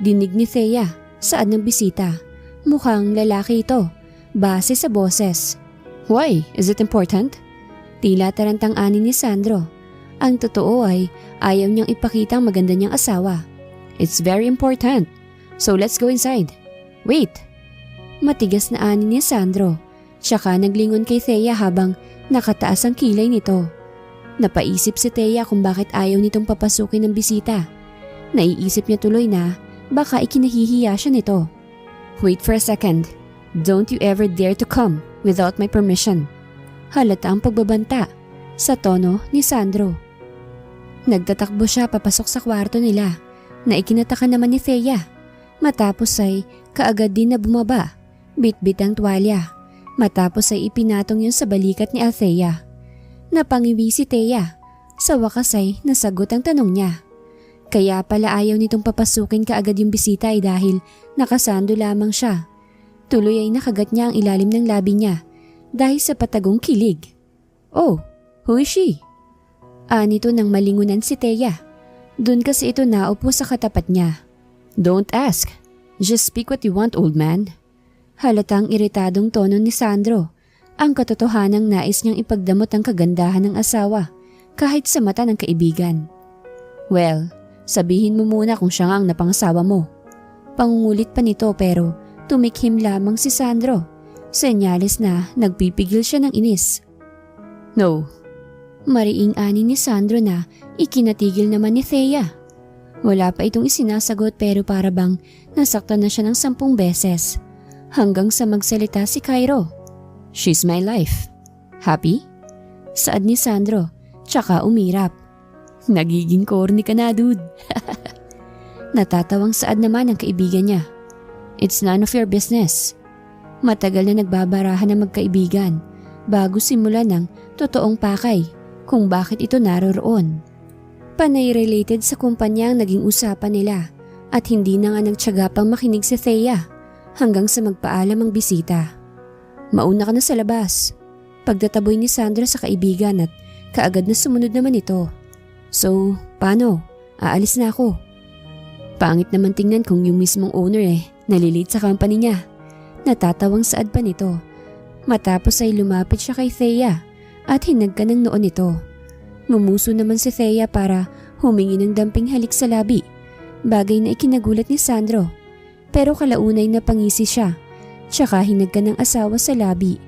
Dinig ni Thea saad ng bisita. Mukhang lalaki ito, base sa boses. Why? Is it important? Tila tarantang ani ni Sandro. Ang totoo ay ayaw niyang ipakita ang maganda niyang asawa. It's very important. So let's go inside. Wait! Matigas na ani ni Sandro. Tsaka naglingon kay Thea habang nakataas ang kilay nito. Napaisip si Thea kung bakit ayaw nitong papasukin ng bisita. Naiisip niya tuloy na baka ikinahihiya siya nito. Wait for a second. Don't you ever dare to come without my permission. Halata ang pagbabanta sa tono ni Sandro. Nagtatakbo siya papasok sa kwarto nila na ikinataka naman ni Thea. Matapos ay kaagad din na bumaba, bitbit ang tuwalya. Matapos ay ipinatong yun sa balikat ni Althea. Napangiwi si Thea. Sa wakas ay nasagot ang tanong niya. Kaya pala ayaw nitong papasukin kaagad yung bisita ay dahil nakasando lamang siya. Tuloy ay nakagat niya ang ilalim ng labi niya dahil sa patagong kilig. Oh, who is she? Anito nang malingunan si Thea. Doon kasi ito naupo sa katapat niya. Don't ask. Just speak what you want, old man. Halatang iritadong tono ni Sandro. Ang katotohanang nais niyang ipagdamot ang kagandahan ng asawa kahit sa mata ng kaibigan. Well, sabihin mo muna kung siya nga ang napangasawa mo. Pangungulit pa nito pero tumikhim lamang si Sandro. Senyales na nagpipigil siya ng inis. No. Mariing ani ni Sandro na ikinatigil naman ni Thea. Wala pa itong isinasagot pero para bang nasaktan na siya ng 10 beses. Hanggang sa magsalita si Cairo. She's my life. Happy? Saad ni Sandro, tsaka umirap. Nagiging corny ka na, dude. Natatawang saad naman ang kaibigan niya. It's none of your business. Matagal na nagbabarahan ng magkaibigan bago simulan ng totoong pakay kung bakit ito naroroon. Panay-related sa kumpanya ang naging usapan nila at hindi na nga nagtiyaga pang makinig si Thea. Hanggang sa magpaalam ang bisita. Mauna ka na sa labas. Pagtataboy ni Sandra sa kaibigan at kaagad na sumunod naman ito. So, paano? Aalis na ako. Pangit naman tingnan kung yung mismong owner nalilate sa company niya. Natatawang saad pa nito. Matapos ay lumapit siya kay Thea at hinagka ng noon nito. Mumuso naman si Thea para humingi ng damping halik sa labi. Bagay na ikinagulat ni Sandro. Pero kalaunay napangisi siya, tsaka hinagka ng asawa sa labi.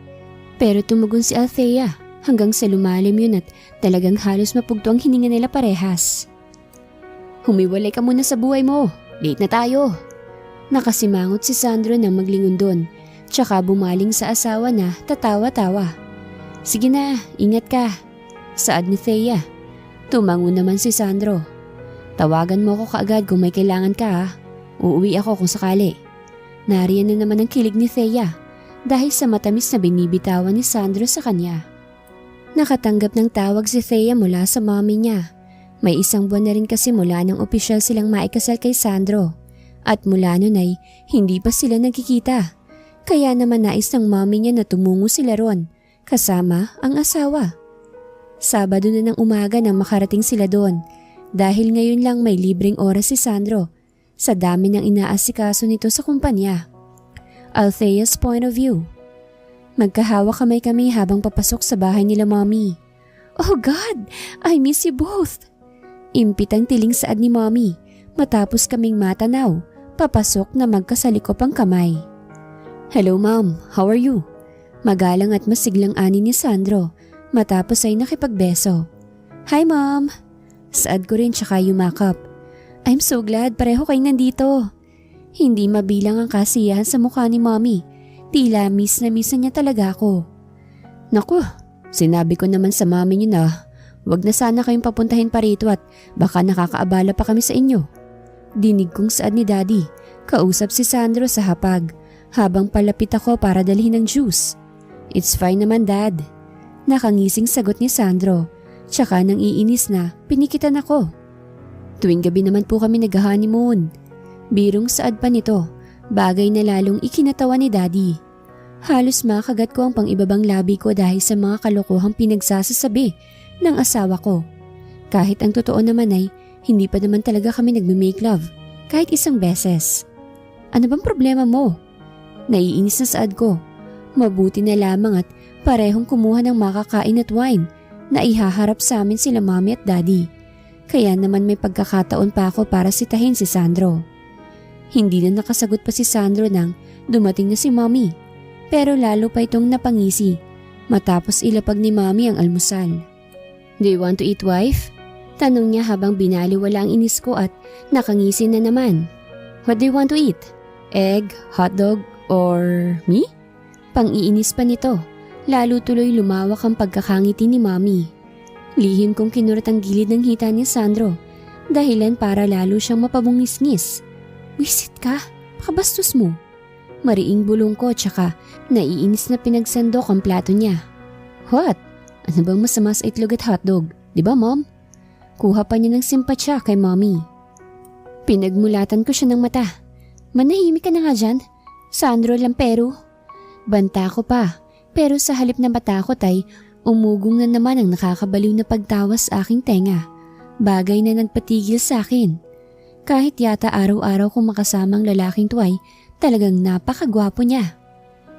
Pero tumugon si Althea hanggang sa lumalim yun at talagang halos mapugto ang hininga nila parehas. Humiwalay ka muna sa buhay mo, late na tayo. Nakasimangot si Sandro nang maglingon doon, tsaka bumaling sa asawa na tatawa-tawa. Sige na, ingat ka, saad ni Thea. Tumango naman si Sandro. Tawagan mo ako kaagad kung may kailangan ka ha. Uuwi ako kung sakali. Nariyan na naman ang kilig ni Thea dahil sa matamis na binibitawan ni Sandro sa kanya. Nakatanggap ng tawag si Thea mula sa mommy niya. May 1 buwan na rin kasi mula nang opisyal silang maikasal kay Sandro. At mula nun ay hindi pa sila nagkikita. Kaya naman nais ng mommy niya na tumungo sila ron kasama ang asawa. Sabado na ng umaga nang makarating sila doon dahil ngayon lang may libreng oras si Sandro. Sa dami ng inaasikaso nito sa kumpanya. Althea's point of view. Magkahawak kamay kami habang papasok sa bahay nila mommy. Oh God, I miss you both. Impit ang tiling saad ni mommy matapos kaming matanaw, papasok na magkasalikop ang kamay. Hello mom, how are you? Magalang at masiglang ani ni Sandro matapos ay nakipagbeso. Hi mom. Saad ko rin tsaka yumakap. I'm so glad pareho kayong nandito. Hindi mabilang ang kasiyahan sa mukha ni mommy. Tila miss na niya talaga ako. Naku, sinabi ko naman sa mommy niyo na wag na sana kayong papuntahin pa rito at baka nakakaabala pa kami sa inyo. Dinig kong saad ni daddy, kausap si Sandro sa hapag habang palapit ako para dalhin ng juice. It's fine naman dad. Nakangising sagot ni Sandro, tsaka nang iinis na pinikitan ako. Tuwing gabi naman po kami nag-honeymoon. Birong saad pa nito, bagay na lalong ikinatawa ni daddy. Halos makagat ko ang pang-ibabang labi ko dahil sa mga kalokohang pinagsasasabi ng asawa ko. Kahit ang totoo naman ay hindi pa naman talaga kami nagme-make love kahit 1 beses. Ano bang problema mo? Naiinis na saad ko. Mabuti na lamang at parehong kumuha ng makakain at wine na ihaharap sa amin sila mommy at daddy. Kaya naman may pagkakataon pa ako para sitahin si Sandro. Hindi na nakasagot pa si Sandro nang dumating na si Mommy. Pero lalo pa itong napangisi matapos ilapag ni Mommy ang almusal. "Do you want to eat, wife?" Tanong niya habang binaliwala ang inis ko at nakangisi na naman. "What do you want to eat? Egg, hotdog, or me?" Pang-iinis pa nito. Lalo tuloy lumawak ang pagkakangiti ni Mommy. Lihim kong kinurat ang gilid ng hita ni Sandro. Dahilan para lalo siyang mapabungis-ngis. "Wisit ka, pakabastos mo." Mariing bulong ko tsaka naiinis na pinagsandok ang plato niya. "What? Ano bang masama sa itlog at hotdog? Di ba, Mom?" Kuha pa niya ng simpatsya kay Mommy. Pinagmulatan ko siya ng mata. "Manahimik ka na nga dyan, Sandro Lampero." Banta ko pa, pero sa halip na matakot ay umugong na naman ang nakakabaliw na pagtawas sa aking tenga. Bagay na nagpatigil sa akin. Kahit yata araw-araw kong makasamang lalaking to ay talagang napakagwapo niya.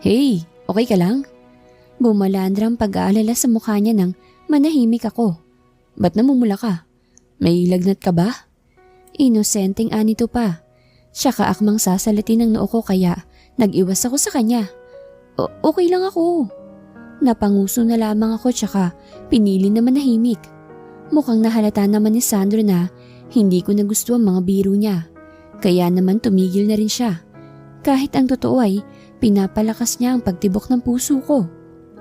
"Hey, okay ka lang?" Bumalandra ang pag-aalala sa mukha niya nang manahimik ako. "Ba't namumula ka? May lagnat ka ba?" Inosenteng anito pa. Tsaka akmang sasalitin ng noo ko kaya nag-iwas ako sa kanya. Okay lang ako." Napanguso na lamang ako tsaka pinili na manahimik. Mukhang nahalata naman ni Sandro na hindi ko na gusto ang mga biro niya. Kaya naman tumigil na rin siya. Kahit ang totoo ay pinapalakas niya ang pagtibok ng puso ko.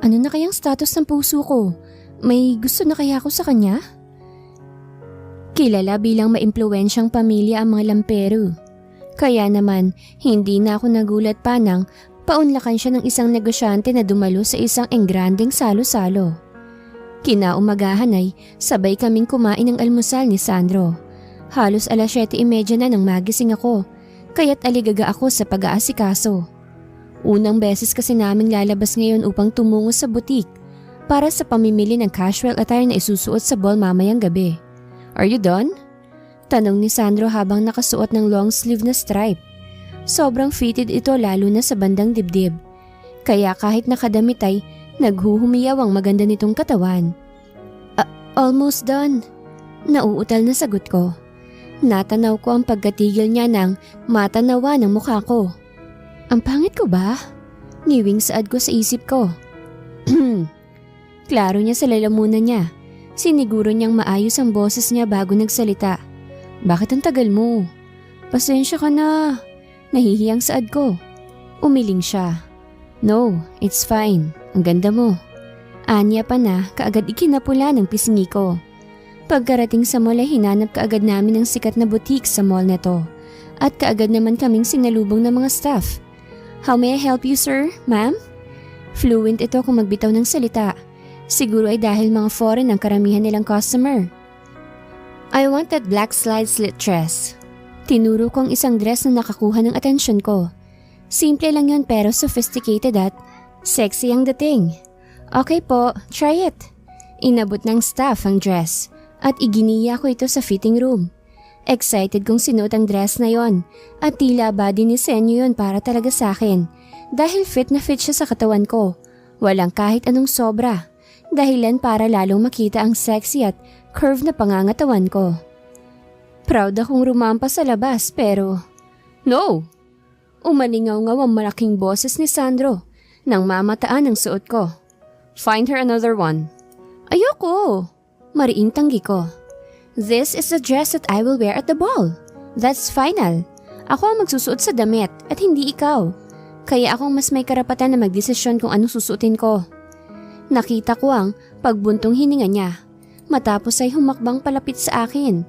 Ano na kayang status ng puso ko? May gusto na kaya ako sa kanya? Kilala bilang maimpluwensyang pamilya ang mga Lampero. Kaya naman hindi na ako nagulat pa nang paunlakan siya ng isang negosyante na dumalo sa isang engrandeng salo-salo. Kinaumagahan ay sabay kaming kumain ng almusal ni Sandro. Halos 7:30 na nang magising ako, kaya't aligaga ako sa pag-aasikaso. Unang beses kasi naming lalabas ngayon upang tumungo sa butik para sa pamimili ng casual attire na isusuot sa ball mamayang gabi. "Are you done?" Tanong ni Sandro habang nakasuot ng long sleeve na stripe. Sobrang fitted ito lalo na sa bandang dibdib. Kaya kahit nakadamit ay naghuhumiyaw ang maganda nitong katawan. Almost done." Nauutal na sagot ko. Natanaw ko ang pagkatigil niya ng matanawa ng mukha ko. Ang pangit ko ba? Niwing saad ko sa isip ko. Klaro niya sa lalamunan niya. Siniguro niyang maayos ang boses niya bago nagsalita. "Bakit ang tagal mo?" "Pasensya ka na." Nahihiyang saad ko. Umiling siya. "No, it's fine. Ang ganda mo." Anya pa na kaagad ikinapula ng pisngi ko. Pagkarating sa mall ay hinanap kaagad namin ang sikat na boutique sa mall na to. At kaagad naman kaming sinalubong ng mga staff. "How may I help you, sir, ma'am?" Fluent ito kung magbitaw ng salita. Siguro ay dahil mga foreign ang karamihan nilang customer. "I want that black slide slit dress." Tinuro ko ang isang dress na nakakuha ng atensyon ko. Simple lang yun pero sophisticated at sexy ang dating. "Okay po, try it." Inabot ng staff ang dress at iginiya ko ito sa fitting room. Excited kong sinuot ang dress na yon at tila ba dinisenyo yon para talaga sa akin dahil fit na fit siya sa katawan ko. Walang kahit anong sobra. Dahilan para lalong makita ang sexy at curve na pangangatawan ko. Proud akong rumampa sa labas pero no! Umalingaw-ngaw ang malaking boses ni Sandro nang mamataan ang suot ko. "Find her another one." "Ayoko!" Mariing tanggi ko. "This is the dress that I will wear at the ball. That's final. Ako ang magsusuot sa damit at hindi ikaw. Kaya akong mas may karapatan na magdesisyon kung anong susuotin ko." Nakita ko ang pagbuntong hininga niya. Matapos ay humakbang palapit sa akin.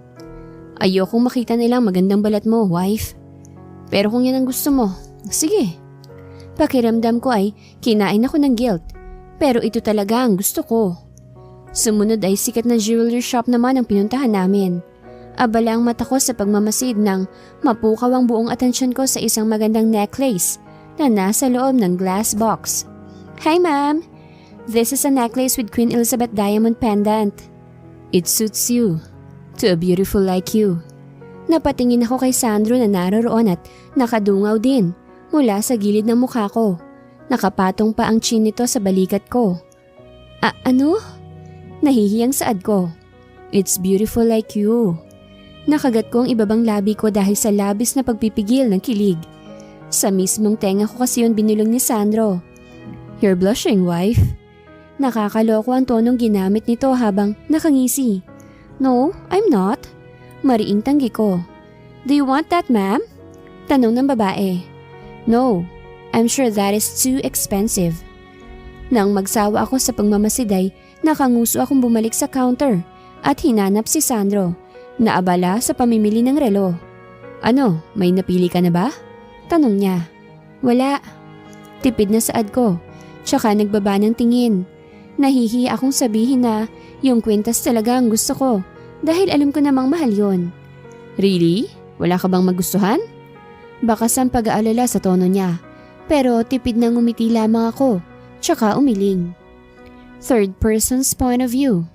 "Ayokong makita nilang magandang balat mo, wife. Pero kung yan ang gusto mo, sige." Pakiramdam ko ay kinain ako ng guilt. Pero ito talaga ang gusto ko. Sumunod ay sikat na jewelry shop naman ang pinuntahan namin. Abala ang mata ko sa pagmamasid nang mapukaw ang buong atensyon ko sa isang magandang necklace na nasa loob ng glass box. "Hi ma'am, this is a necklace with Queen Elizabeth diamond pendant. It suits you, to a beautiful like you." Napatingin ako kay Sandro na naroroon at nakadungaw din mula sa gilid ng mukha ko. Nakapatong pa ang chin nito sa balikat ko. Ano? Nahihiyang saad ko. "It's beautiful like you." Nakagat ko ang ibabang labi ko dahil sa labis na pagpipigil ng kilig. Sa mismong tenga ko kasi yun binulong ni Sandro. "You're blushing, wife." Nakakaloko ang tonong ginamit nito habang nakangisi. "No, I'm not." Mariing tanggi ko. "Do you want that, ma'am?" Tanong ng babae. "No, I'm sure that is too expensive." Nang magsawa ako sa pagmamasiday, nakanguso akong bumalik sa counter at hinanap si Sandro na abala sa pamimili ng relo. "Ano, may napili ka na ba?" Tanong niya. "Wala." Tipid na saad ko, tsaka nagbaba ng tingin. Nahihiya akong sabihin na yung kwintas talaga ang gusto ko dahil alam ko namang mahal yon. "Really? Wala ka bang magustuhan?" Bakas ang pag-aalala sa tono niya, pero tipid na ngumiti lamang ako, tsaka umiling. Third person's point of view.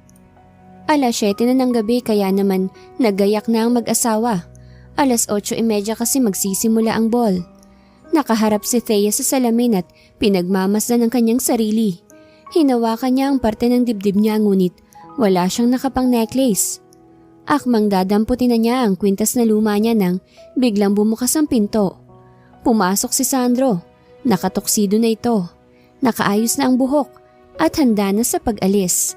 7:00 na ng gabi kaya naman naggayak na ang mag-asawa. 8:30 kasi magsisimula ang ball. Nakaharap si Thea sa salamin at pinagmamasdan ng kanyang sarili. Hinawakan niya ang parte ng dibdib niya ngunit wala siyang nakapang necklace. Akmang dadamputin na niya ang kwintas na luma niya nang biglang bumukas ang pinto. Pumasok si Sandro. Nakatoksido na ito. Nakaayos na ang buhok at handa na sa pag-alis.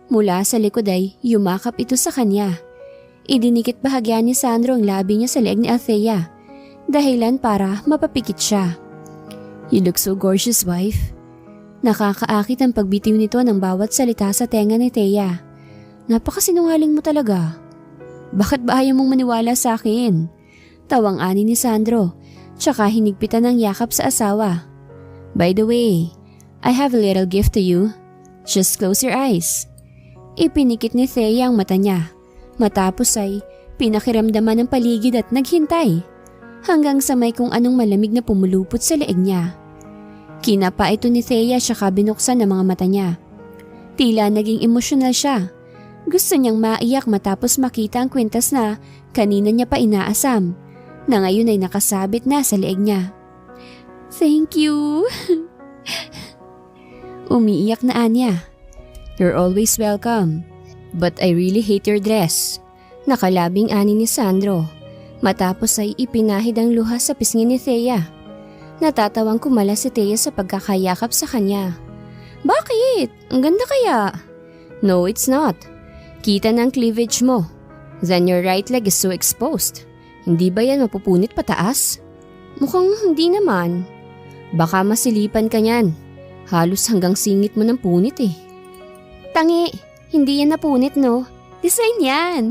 Mula sa likod ay yumakap ito sa kanya. Idinikit bahagya ni Sandro ang labi niya sa leeg ni Althea, dahilan para mapapikit siya. "You look so gorgeous, wife." Nakakaakit ang pagbitiw nito ng bawat salita sa tenga ni Thea. "Napakasinungaling mo talaga. Bakit ba ayaw mong maniwala sa akin?" Tawang-ani ni Sandro, tsaka hinigpitan ng yakap sa asawa. "By the way, I have a little gift to you. Just close your eyes." Ipinikit ni Thea ang mata niya. Matapos ay pinakiramdaman ng paligid at naghintay hanggang sa may kung anong malamig na pumulupot sa leeg niya. Kinapa ito ni Thea tsaka binuksan ang mga mata niya. Tila naging emosyonal siya. Gusto niyang maiyak matapos makita ang kwintas na kanina niya pa inaasam, na ngayon ay nakasabit na sa leeg niya. "Thank you." Umiiyak na Anya. "You're always welcome. But I really hate your dress." Nakalabing ani ni Sandro. Matapos ay ipinahid ang luha sa pisngi ni Thea. Natatawang kumala si Thea sa pagkakayakap sa kanya. "Bakit? Ang ganda kaya?" "No, it's not. Kita ng cleavage mo. Then your right leg is so exposed. Hindi ba yan mapupunit pataas?" "Mukhang hindi naman." "Baka masilipan ka niyan. Halos hanggang singit mo ng punit eh." "Tangi, hindi yan napunit no? Design yan."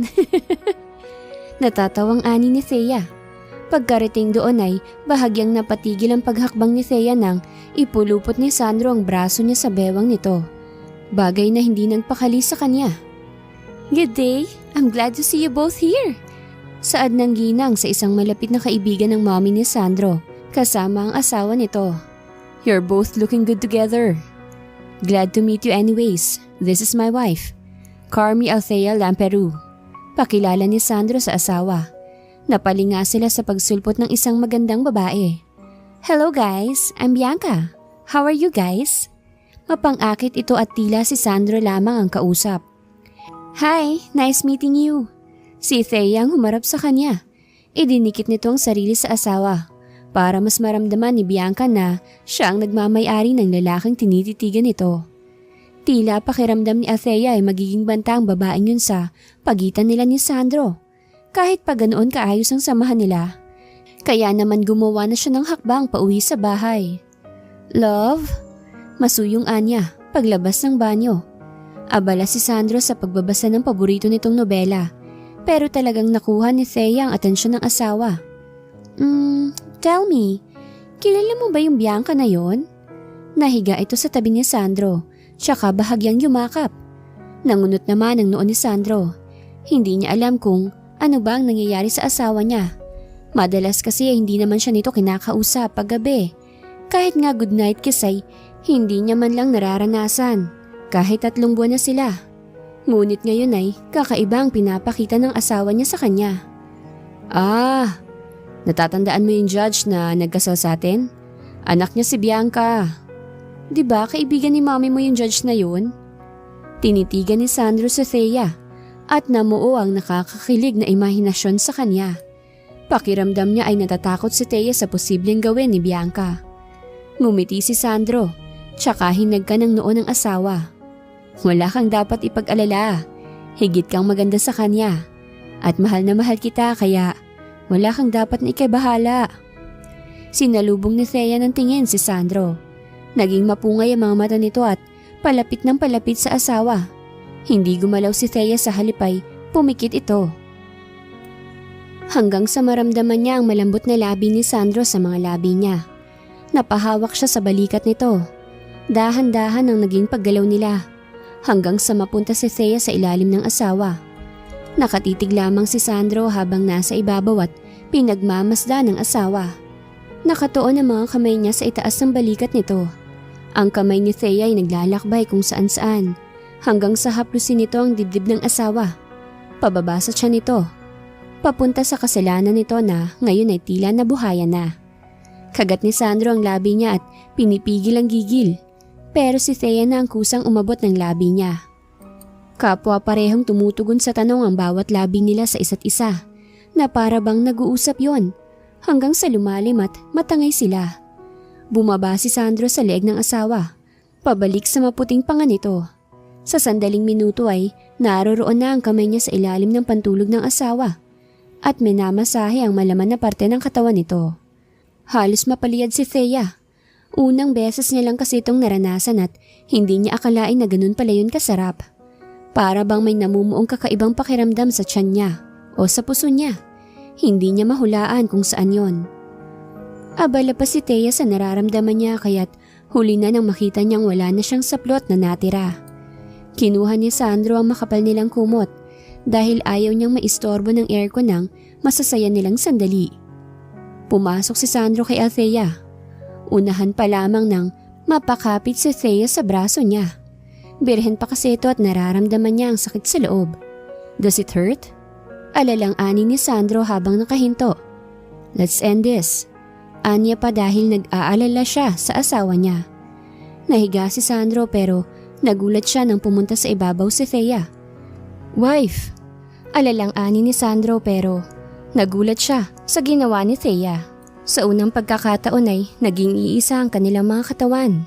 Natatawang ani ni Thea. Pagkarating doon ay bahagyang napatigil ang paghakbang ni Thea nang ipulupot ni Sandro ang braso niya sa bewang nito. Bagay na hindi nagpakali sa kanya. "Good day, I'm glad to see you both here." Saad ng ginang sa isang malapit na kaibigan ng mommy ni Sandro, kasama ang asawa nito. "You're both looking good together." "Glad to meet you anyways. This is my wife, Carmi Althea Lamperu." Pakilala ni Sandro sa asawa. Napalinga sila sa pagsulpot ng isang magandang babae. "Hello guys, I'm Bianca. How are you guys?" Mapang-akit ito at tila si Sandro lamang ang kausap. "Hi, nice meeting you." Si Thea ang humarap sa kanya. Idinikit nito ang sarili sa asawa para mas maramdaman ni Bianca na siya ang nagmamay-ari ng lalaking tinititigan nito. Tila pakiramdam ni Althea ay magiging banta ang babaeng yun sa pagitan nila ni Sandro. Kahit pa ganoon kaayos ang samahan nila. Kaya naman gumawa na siya ng hakbang pauwi sa bahay. "Love?" Masuyong Anya paglabas ng banyo. Abala si Sandro sa pagbabasa ng paborito nitong nobela. Pero talagang nakuha ni Thea ang atensyon ng asawa. Tell me, kilala mo ba yung Bianca na yon?" Nahiga ito sa tabi ni Sandro, tsaka bahagyang yumakap. Nangunot naman ang noon ni Sandro. Hindi niya alam kung ano ba ang nangyayari sa asawa niya. Madalas kasi hindi naman siya nito kinakausap paggabi. Kahit nga good night kiss ay hindi niya man lang nararanasan. Kahit 3 buwan na sila. Ngunit ngayon ay kakaiba ang pinapakita ng asawa niya sa kanya. "Ah, natatandaan mo yung judge na nagkasal sa atin? Anak niya si Bianca. Di ba kaibigan ni mami mo yung judge na yun?" Tinitigan ni Sandro sa Thea at namuo ang nakakakilig na imahinasyon sa kanya. Pakiramdam niya ay natatakot si Thea sa posibleng gawin ni Bianca. Ngumiti si Sandro, tsaka hinag ka ng noo ng asawa. Wala kang dapat ipag-alala, higit kang maganda sa kanya. At mahal na mahal kita kaya wala kang dapat na ikabahala. Sinalubong ni Thea ng tingin si Sandro. Naging mapungay ang mga mata nito at palapit ng palapit sa asawa. Hindi gumalaw si Thea sa halipay, pumikit ito. Hanggang sa maramdaman niya ang malambot na labi ni Sandro sa mga labi niya. Napahawak siya sa balikat nito. Dahan-dahan ang naging paggalaw nila. Hanggang sa mapunta si Thea sa ilalim ng asawa. Nakatitig lamang si Sandro habang nasa ibabaw at pinagmamasdan ng asawa. Nakatuon ang mga kamay niya sa itaas ng balikat nito. Ang kamay ni Thea ay naglalakbay kung saan-saan. Hanggang sa haplusin nito ang dibdib ng asawa. Pababa sa tiyan nito. Papunta sa kasalanan nito na ngayon ay tila nabuhayan na. Kagat ni Sandro ang labi niya at pinipigil ang gigil. Pero si Thea na ang kusang umabot ng labi niya. Kapwa parehong tumutugon sa tanong ang bawat labi nila sa isa't isa. Na para bang nag-uusap yon. Hanggang sa lumalim at matangay sila. Bumaba si Sandro sa leeg ng asawa. Pabalik sa maputing panga nito. Sa sandaling minuto ay naroroon na ang kamay niya sa ilalim ng pantulog ng asawa at minamasahe ang malaman na parte ng katawan nito. Halos mapaliyad si Thea. Unang beses niya lang kasi itong naranasan at hindi niya akalain na ganun pala yun kasarap. Para bang may namumuong kakaibang pakiramdam sa tiyan niya o sa puso niya. Hindi niya mahulaan kung saan yon. Abala pa si Thea sa nararamdaman niya kaya't huli na nang makita niyang wala na siyang saplot na natira. Kinuha ni Sandro ang makapal nilang kumot dahil ayaw niyang maistorbo ng aircon ng masasaya nilang sandali. Pumasok si Sandro kay Althea. Unahan pa lamang nang mapakapit si Thea sa braso niya. Birhen pa kasi ito at nararamdaman niya ang sakit sa loob. Does it hurt? Alalang ani ni Sandro habang nakahinto. Let's end this. Anya pa dahil nag-aalala siya sa asawa niya. Nahiga si Sandro pero nagulat siya nang pumunta sa ibabaw si Thea. Wife! Alalang ani ni Sandro pero nagulat siya sa ginawa ni Thea. Sa unang pagkakataon ay naging iisa ang kanilang mga katawan.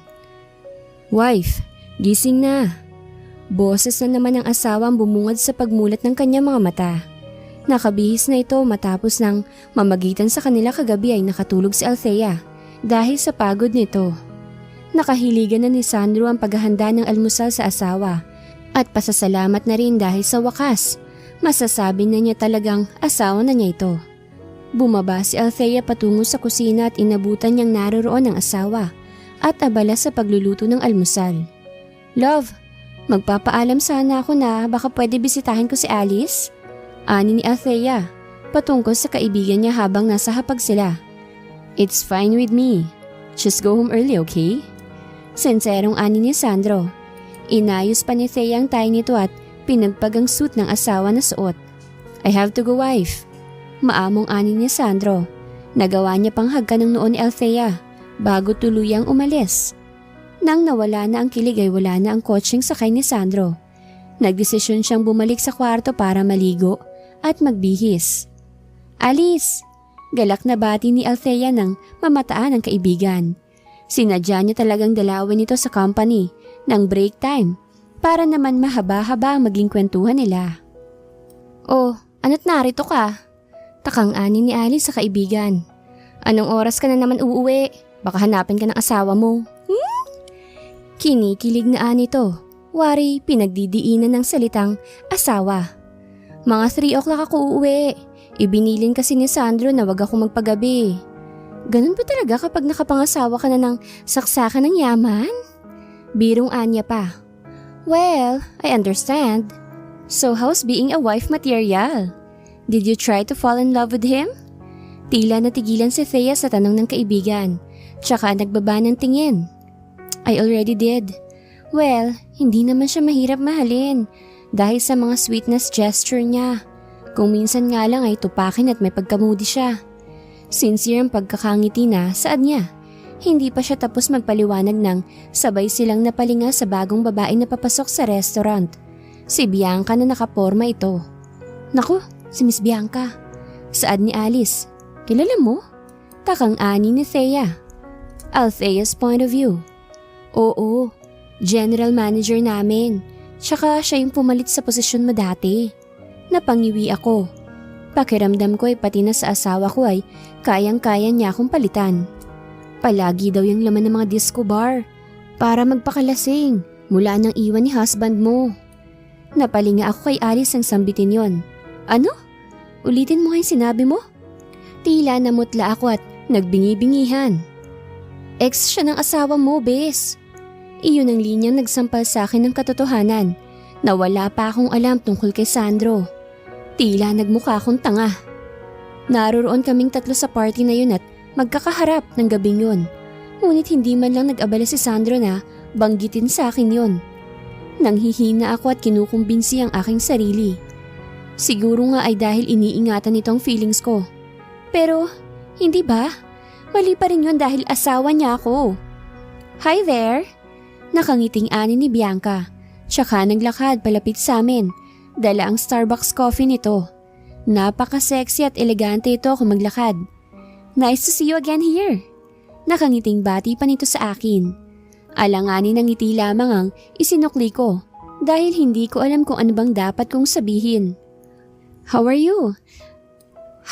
Wife! Gising na! Boses na naman ang asawang bumungad sa pagmulat ng kanyang mga mata. Nakabihis na ito matapos nang mamagitan sa kanila kagabi ay nakatulog si Althea dahil sa pagod nito. Nakahiligan na ni Sandro ang paghahanda ng almusal sa asawa at pasasalamat na rin dahil sa wakas, masasabi na niya talagang asawa na niya ito. Bumaba si Althea patungo sa kusina at inabutan niyang naroroon ang asawa at abala sa pagluluto ng almusal. Love, magpapaalam sana ako na baka pwede bisitahin ko si Alice? Ani ni Althea, patungkol sa kaibigan niya habang nasa hapag sila. It's fine with me. Just go home early, okay? Senserong ani ni Sandro. Inayos pa ni Thea ang tie nito at pinagpag ang suit ng asawa na suot. I have to go, wife. Maamong ani ni Sandro. Nagawa niya pang hagkan ng noon ni Althea bago tuluyang umalis. Nang nawala na ang kilig ay wala na ang coaching sakay ni Sandro. Nagdesisyon siyang bumalik sa kwarto para maligo at magbihis. Alice! Galak na bati ni Althea nang mamataan ang kaibigan. Sinadya niya talagang dalawin ito sa company ng break time para naman mahaba-haba ang maging kwentuhan nila. Oh, ano't narito ka? Takang ani ni Alice sa kaibigan. Anong oras ka na naman uuwi? Baka hanapin ka ng asawa mo. Kinikilig na ani to. Wari pinagdidiinan ng salitang asawa. Mga 3 o'clock ako uuwi. Ibinilin kasi ni Sandro na wag ako magpagabi. Ganun ba talaga kapag nakapangasawa ka na ng saksakan ng yaman? Birong anya pa. Well, I understand. So how's being a wife material? Did you try to fall in love with him? Tila natigilan si Thea sa tanong ng kaibigan. Tsaka nagbaba ng tingin. I already did. Well, hindi naman siya mahirap mahalin dahil sa mga sweetness gesture niya. Kung minsan nga lang ay tupakin at may pagkamudi siya. Sincere ang pagkakangiti na saad niya. Hindi pa siya tapos magpaliwanag nang sabay silang napalinga sa bagong babae na papasok sa restaurant. Si Bianca na nakaporma ito. Naku, si Miss Bianca. Saad ni Alice. Kilala mo? Takang ani ni Thea. Althea's point of view. Oo, general manager namin. Tsaka siya yung pumalit sa posisyon mo dati. Napangiwi ako. Pakiramdam ko ay pati na sa asawa ko ay kayang-kaya niya akong palitan. Palagi daw yung laman ng mga disco bar para magpakalasing mula nang iwan ni husband mo. Napalinga ako kay Alice ang sambitin yon. Ano? Ulitin mo nga yung sinabi mo? Tila namutla ako at nagbingi-bingihan. Ex siya ng asawa mo, bes. Iyon ang linyang nagsampal sa akin ng katotohanan na wala pa akong alam tungkol kay Sandro. Tila nagmukha akong tanga. Naroroon kaming tatlo sa party na yun at magkakaharap ng gabing yun. Ngunit hindi man lang nag-abala si Sandro na banggitin sa akin yun. Nanghihina ako at kinukumbinsi ang aking sarili. Siguro nga ay dahil iniingatan nitong feelings ko. Pero, hindi ba? Mali pa rin yun dahil asawa niya ako. Hi there! Nakangiting ani ni Bianca. Tsaka naglakad palapit sa amin. Dala ang Starbucks coffee nito. Napaka-sexy at elegante ito kung maglakad. Nice to see you again here. Nakangiting bati pa nito sa akin. Alanganin ng ngiti lamang ang isinukli ko dahil hindi ko alam kung ano bang dapat kong sabihin. How are you?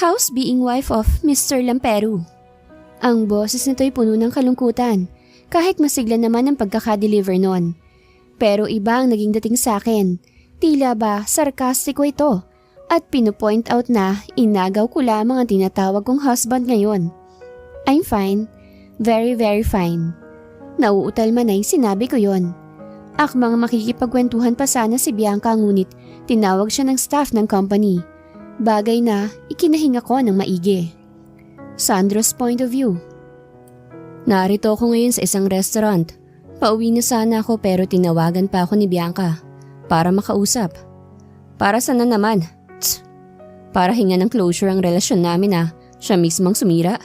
How's being wife of Mr. Lamperu? Ang boses nito'y puno ng kalungkutan kahit masigla naman ang pagkakadeliver nun. Pero iba ang naging dating sa akin. Tila ba sarkastiko ito at pinupoint out na inagaw ko lamang ang tinatawag kong husband ngayon. I'm fine. Very very fine. Nauutal man ay sinabi ko yon. Akmang makikipagkwentuhan pa sana si Bianca ngunit tinawag siya ng staff ng company. Bagay na ikinahinga ko ng maigi. Sandro's point of view. Narito ako ngayon sa isang restaurant. Pauwi na sana ako pero tinawagan pa ako ni Bianca para makausap. Para sana naman. Tsk, para hinga ng closure ang relasyon namin siya mismong sumira.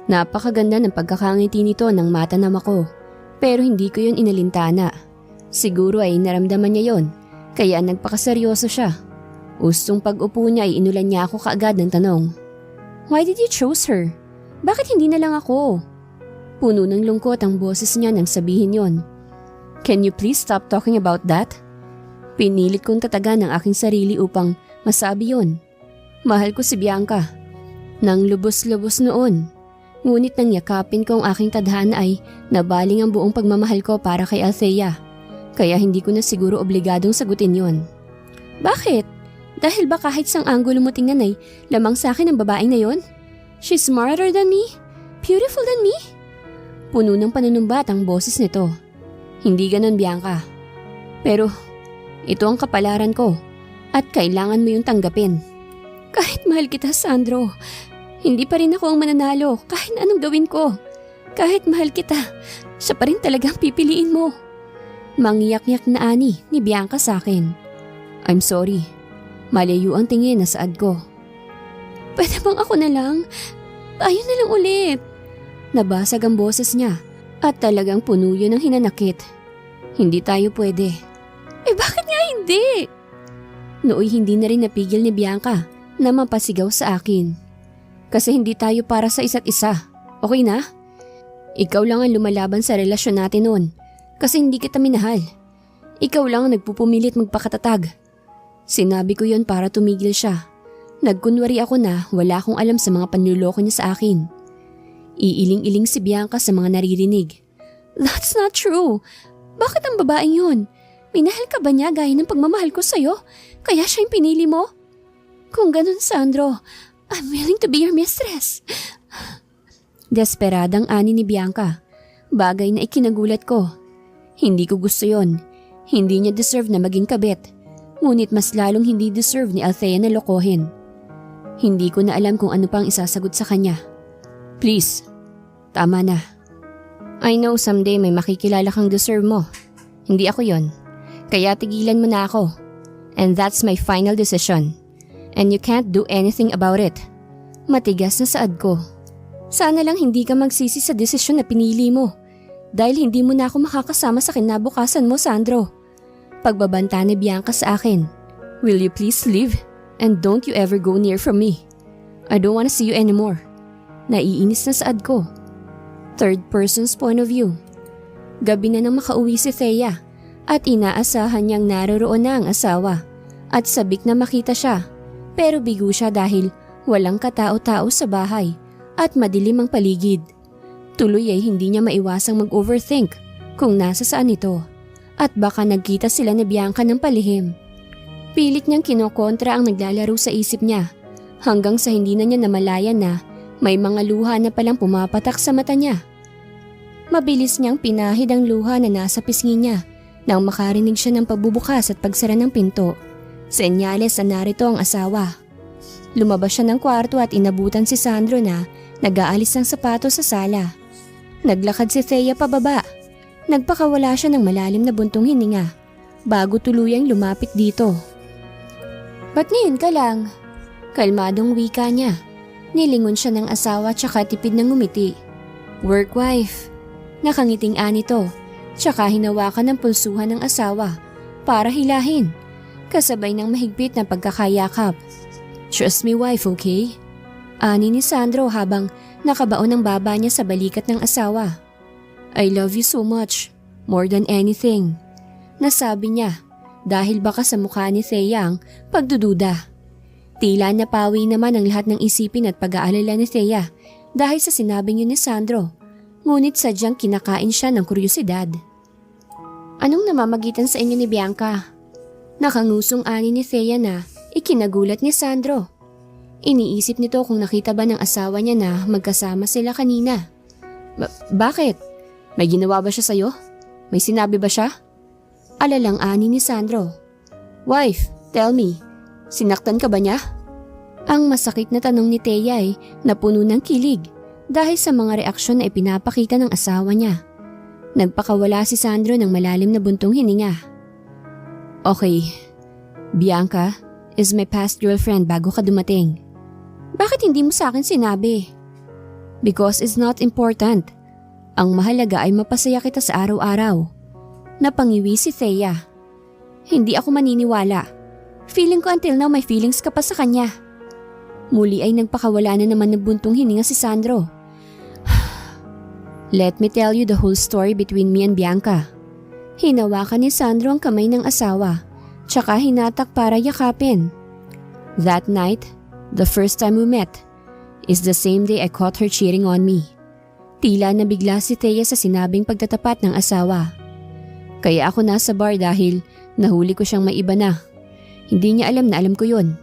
Napakaganda ng pagkakangiti nito ng matanam ako, pero hindi ko yun inalintana. Siguro ay naramdaman niya yon, kaya nagpakaseryoso siya. Ustong pag-upo niya ay inulan niya ako kaagad ng tanong. Why did you choose her? Bakit hindi na lang ako? Puno ng lungkot ang boses niya nang sabihin yon. Can you please stop talking about that? Pinilit kong tatagan ang aking sarili upang masabi yon. Mahal ko si Bianca. Nang lubos-lubos noon. Ngunit nang yakapin ko ang aking tadhana ay nabaling ang buong pagmamahal ko para kay Althea. Kaya hindi ko na siguro obligadong sagutin yon. Bakit? Dahil ba kahit sang anggulo mo tingnan ay lamang sa akin ang babaeng na yon? She's smarter than me? Beautiful than me? Puno ng panunumbat ang boses nito. Hindi ganon, Bianca. Pero ito ang kapalaran ko at kailangan mo yung tanggapin. Kahit mahal kita, Sandro, hindi pa rin ako ang mananalo kahit anong gawin ko. Kahit mahal kita, siya pa rin talagang pipiliin mo. Mangyak-yak na ani ni Bianca sa akin. I'm sorry. Malayo ang tingin na saad ko. Pwede bang ako na lang? Tayo na lang ulit. Nabasag ang boses niya at talagang puno yun ng hinanakit. Hindi tayo pwede. Eh bakit nga hindi? Nooy hindi na rin napigil ni Bianca na mapasigaw sa akin. Kasi hindi tayo para sa isa't isa. Okay na? Ikaw lang ang lumalaban sa relasyon natin noon. Kasi hindi kita minahal. Ikaw lang ang nagpupumilit magpakatatag. Sinabi ko yon para tumigil siya. Nagkunwari ako na wala akong alam sa mga panluloko niya sa akin. Iiling-iling si Bianca sa mga naririnig. That's not true. Bakit ang babaeng yun? Minahal ka ba niya gaya ng pagmamahal ko sa'yo? Kaya siya yung pinili mo? Kung ganun, Sandro, I'm willing to be your mistress. Desperadang ani ni Bianca. Bagay na ikinagulat ko. Hindi ko gusto yon. Hindi niya deserve na maging kabit. Ngunit mas lalong hindi deserve ni Althea na lokohin. Hindi ko na alam kung ano pang isasagot sa kanya. Please, tama na. I know someday may makikilala kang deserve mo. Hindi ako yon. Kaya tigilan mo na ako. And that's my final decision. And you can't do anything about it. Matigas na saad ko. Sana lang hindi ka magsisi sa desisyon na pinili mo. Dahil hindi mo na ako makakasama sa kinabukasan mo, Sandro. pagbabanta ni Bianca sa akin. Will you please leave? And don't you ever go near from me. I don't wanna see you anymore. Naiinis na saad ko. Third person's point of view. Gabi na nang makauwi si Thea at inaasahan niyang naroroon na ang asawa at sabik na makita siya, pero bigo siya dahil walang katao-tao sa bahay at madilim ang paligid. Tuloy ay hindi niya maiwasang mag-overthink kung nasa saan ito at baka nagkita sila ni Bianca ng palihim. Pilit niyang kinokontra ang naglalaro sa isip niya hanggang sa hindi na niya namalayan na may mga luha na palang pumapatak sa mata niya. Mabilis niyang pinahid ang luha na nasa pisngi niya nang makarinig siya ng pagbubukas at pagsara ng pinto. Senyales na narito ang asawa. Lumabas siya ng kwarto at inabutan si Sandro na nag-aalis ng sapatos sa sala. Naglakad si Thea pababa. Nagpakawala siya ng malalim na buntong hininga bago tuluyang lumapit dito. Ba't ngayon ka lang? Kalmadong wika niya. Nilingon siya ng asawa tsaka tipid ng ngumiti. Work wife. Nakangiting anito tsaka hinawakan ng pulsuhan ng asawa para hilahin. Kasabay ng mahigpit na pagkakayakap. Trust me wife, okay? Ani ni Sandro habang nakabaon ang baba niya sa balikat ng asawa. I love you so much, more than anything. Nasabi niya dahil baka sa mukha ni Thea ang pagdududa. Tila napawi naman ang lahat ng isipin at pag-aalala ni Thea dahil sa sinabing yun ni Sandro. Ngunit sadyang kinakain siya ng kuryosidad. Anong namamagitan sa inyo ni Bianca? Nakangusong ani ni Thea na ikinagulat ni Sandro. Iniisip nito kung nakita ba ng asawa niya na magkasama sila kanina. Bakit? May ginawa ba siya sa'yo? May sinabi ba siya? Alalang ani ni Sandro. Wife, tell me, sinaktan ka ba niya? Ang masakit na tanong ni Thea ay napuno ng kilig dahil sa mga reaksyon na ipinapakita ng asawa niya. Nagpakawala si Sandro ng malalim na buntong hininga. Okay, Bianca is my past girlfriend bago ka dumating. Bakit hindi mo sa akin sinabi? Because it's not important. Ang mahalaga ay mapasaya kita sa araw-araw. Napangiwi si Thea. Hindi ako maniniwala. Feeling ko until now may feelings ka pa sa kanya. Muli ay nagpakawala na naman ng buntong hininga si Sandro. Let me tell you the whole story between me and Bianca. Hinawakan ni Sandro ang kamay ng asawa, tsaka hinatak para yakapin. That night, the first time we met, is the same day I caught her cheating on me. Tila nabigla si Thea sa sinabing pagtatapat ng asawa. Kaya ako nasa bar dahil nahuli ko siyang may iba na. Hindi niya alam na alam ko yun.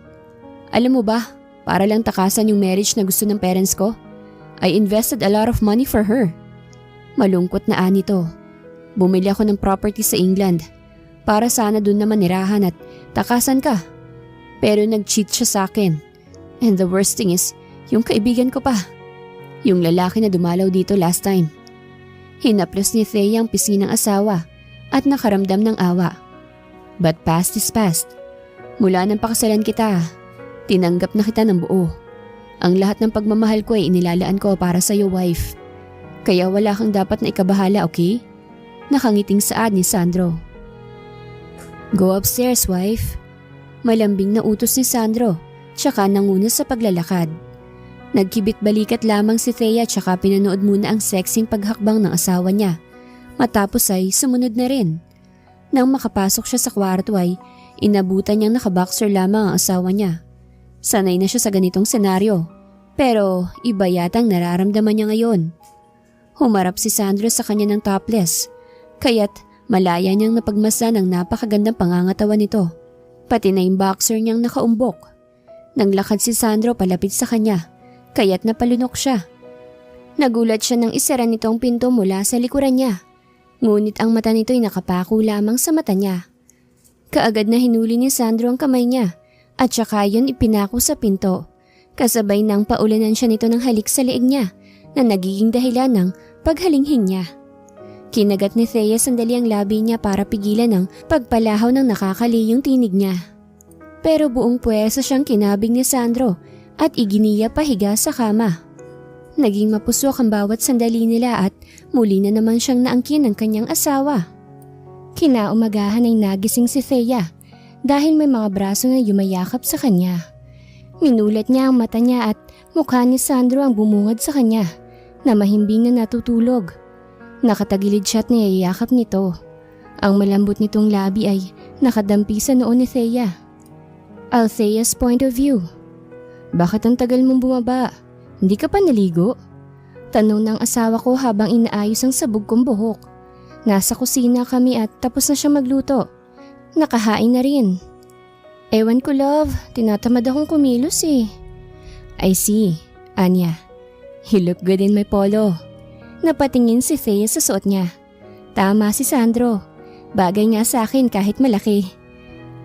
Alam mo ba, para lang takasan yung marriage na gusto ng parents ko, I invested a lot of money for her. Malungkot na anito. Bumili ako ng property sa England para sana dun naman nirahan at takasan ka. Pero nag-cheat siya sa akin. And the worst thing is, yung kaibigan ko pa. Yung lalaki na dumalaw dito last time. Hinaplos ni Thea ang pisngi ng asawa at nakaramdam ng awa. But past is past. Mula nang pakasalan kita, tinanggap na kita ng buo. Ang lahat ng pagmamahal ko ay inilalaan ko para sa iyo, wife. Kaya wala kang dapat na ikabahala, okay? Nakangiting saad ni Sandro. Go upstairs, wife. Malambing na utos ni Sandro, tsaka nanguna sa paglalakad. Nagkibit balikat lamang si Thea tsaka pinanood muna ang sexing paghakbang ng asawa niya. Matapos ay sumunod na rin. Nang makapasok siya sa kwarto ay inabutan niyang nakaboxer lamang ang asawa niya. Sanay na siya sa ganitong senaryo, pero iba yatang nararamdaman niya ngayon. Humarap si Sandro sa kanya ng topless, kaya't malaya niyang napagmasdan ang napakagandang pangangatawan nito, pati na yung boxer niyang nakaumbok. Naglakad si Sandro palapit sa kanya, kaya't napalunok siya. Nagulat siya nang isara nitong pinto mula sa likuran niya, ngunit ang mata nito'y nakapako lamang sa mata niya. Kaagad na hinuli ni Sandro ang kamay niya at saka yun ipinako sa pinto, kasabay nang paulanan siya nito ng halik sa leeg niya na nagiging dahilan ng paghalinghing niya. Kinagat ni Thea sandali ang labi niya para pigilan ang pagpalahaw ng nakakaliyong tinig niya. Pero buong puwersa siyang kinabig ni Sandro at iginiya pahiga sa kama. Naging mapusok ang bawat sandali nila at muli na naman siyang naangkin ng kanyang asawa. Kinaumagahan ay nagising si Thea dahil may mga braso na yumayakap sa kanya. Minulat niya ang mata niya at mukha ni Sandro ang bumungad sa kanya na mahimbing na natutulog. Nakatagilid siya at niyayakap nito. Ang malambot nitong labi ay nakadampi sa noo ni Thea. Althea's point of view. Bakit ang tagal mong bumaba? Hindi ka pa naligo? Tanong ng asawa ko habang inaayos ang sabog kong buhok. Nasa kusina kami at tapos na siyang magluto. Nakahain na rin. Ewan ko love, tinatamad akong kumilos eh. I see, Anya. You look good in my polo. Napatingin si Thea sa suot niya. Tama si Sandro. Bagay nga sa akin kahit malaki.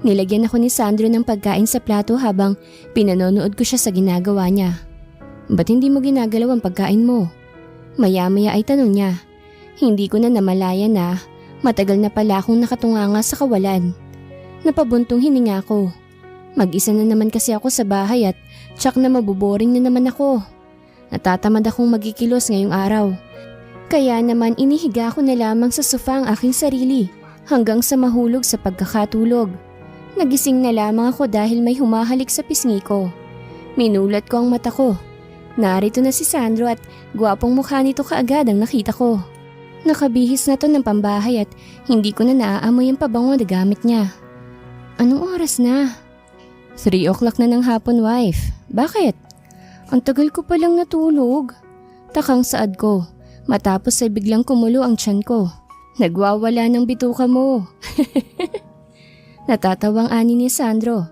Nilagyan ako ni Sandro ng pagkain sa plato habang pinanonood ko siya sa ginagawa niya. Ba't hindi mo ginagalaw ang pagkain mo? Maya-maya ay tanong niya. Hindi ko na namalayan na matagal na pala akong nakatunganga sa kawalan. Napabuntong hininga ko. Mag-isa na naman kasi ako sa bahay at tsak na mabuboring na naman ako. Natatamad akong magikilos ngayong araw. Kaya naman inihiga ko na lamang sa sofa ang aking sarili hanggang sa mahulog sa pagkakatulog. Nagising na lamang ako dahil may humahalik sa pisngi ko. Minulat ko ang mata ko. Narito na si Sandro at gwapong mukha nito kaagad ang nakita ko. Nakabihis na to ng pambahay at hindi ko na naaamoy ang pabango na gamit niya. Anong oras na? 3 o'clock na ng hapon, wife. Bakit? Ang tagal ko palang natulog. Takang saad ko, matapos ay biglang kumulo ang tiyan ko. Nagwawala ng bituka mo. Natatawang ani ni Sandro.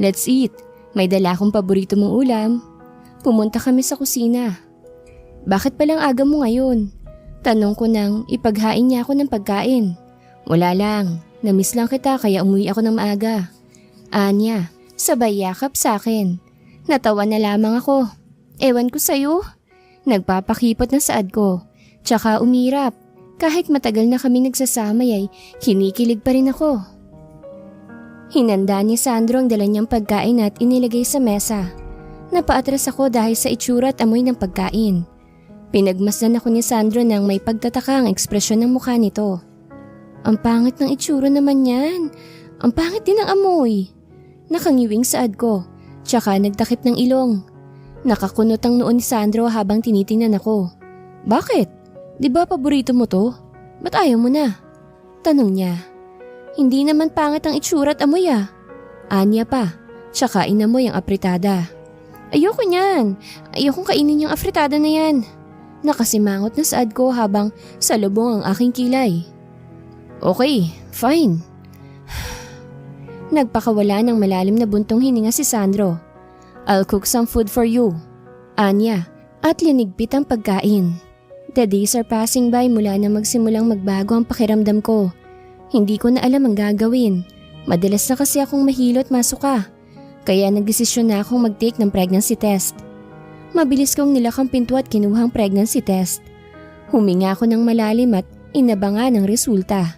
Let's eat. May dala akong paborito mong ulam. Pumunta kami sa kusina. Bakit palang aga mo ngayon? Tanong ko nang ipaghain niya ako ng pagkain. Wala lang, namiss lang kita kaya umuwi ako ng maaga. Anya, sabay yakap sa akin. Natawa na lamang ako. Ewan ko sa'yo. Nagpapakipot na saad ko. Tsaka umirap. Kahit matagal na kami nagsasama ay kinikilig pa rin ako. Hinanda ni Sandro ang dala niyang pagkain at inilagay sa mesa. Napaatras ako dahil sa itsura at amoy ng pagkain. Pinagmasdan ako ni Sandro nang may pagtataka ang ekspresyon ng mukha nito. Ang pangit ng itsura naman yan. Ang pangit din ng amoy. Nakangiwing saad ko, tsaka nagtakip ng ilong. Nakakunot ang noo ni Sandro habang tinitingnan ako. Bakit? Di ba paborito mo to? Ba't ayaw mo na? Tanong niya. Hindi naman pangit ang itsura at amoy ah. Anya pa, tsaka inamoy ang apritada. Ayoko niyan. Ayokong kainin yung apritada na yan. Nakasimangot na saad ko habang salubong ang aking kilay. Okay, fine. Nagpakawala ng malalim na buntong hininga si Sandro. I'll cook some food for you. Anya, at linigpit ang pagkain. The days are passing by mula na magsimulang magbago ang pakiramdam ko. Hindi ko na alam ang gagawin. Madalas na kasi akong mahilo at masuka. Kaya nagdesisyon na akong mag-take ng pregnancy test. Mabilis kong nilakang pinto at kinuhang pregnancy test. Huminga ako ng malalim at inabangan ang resulta.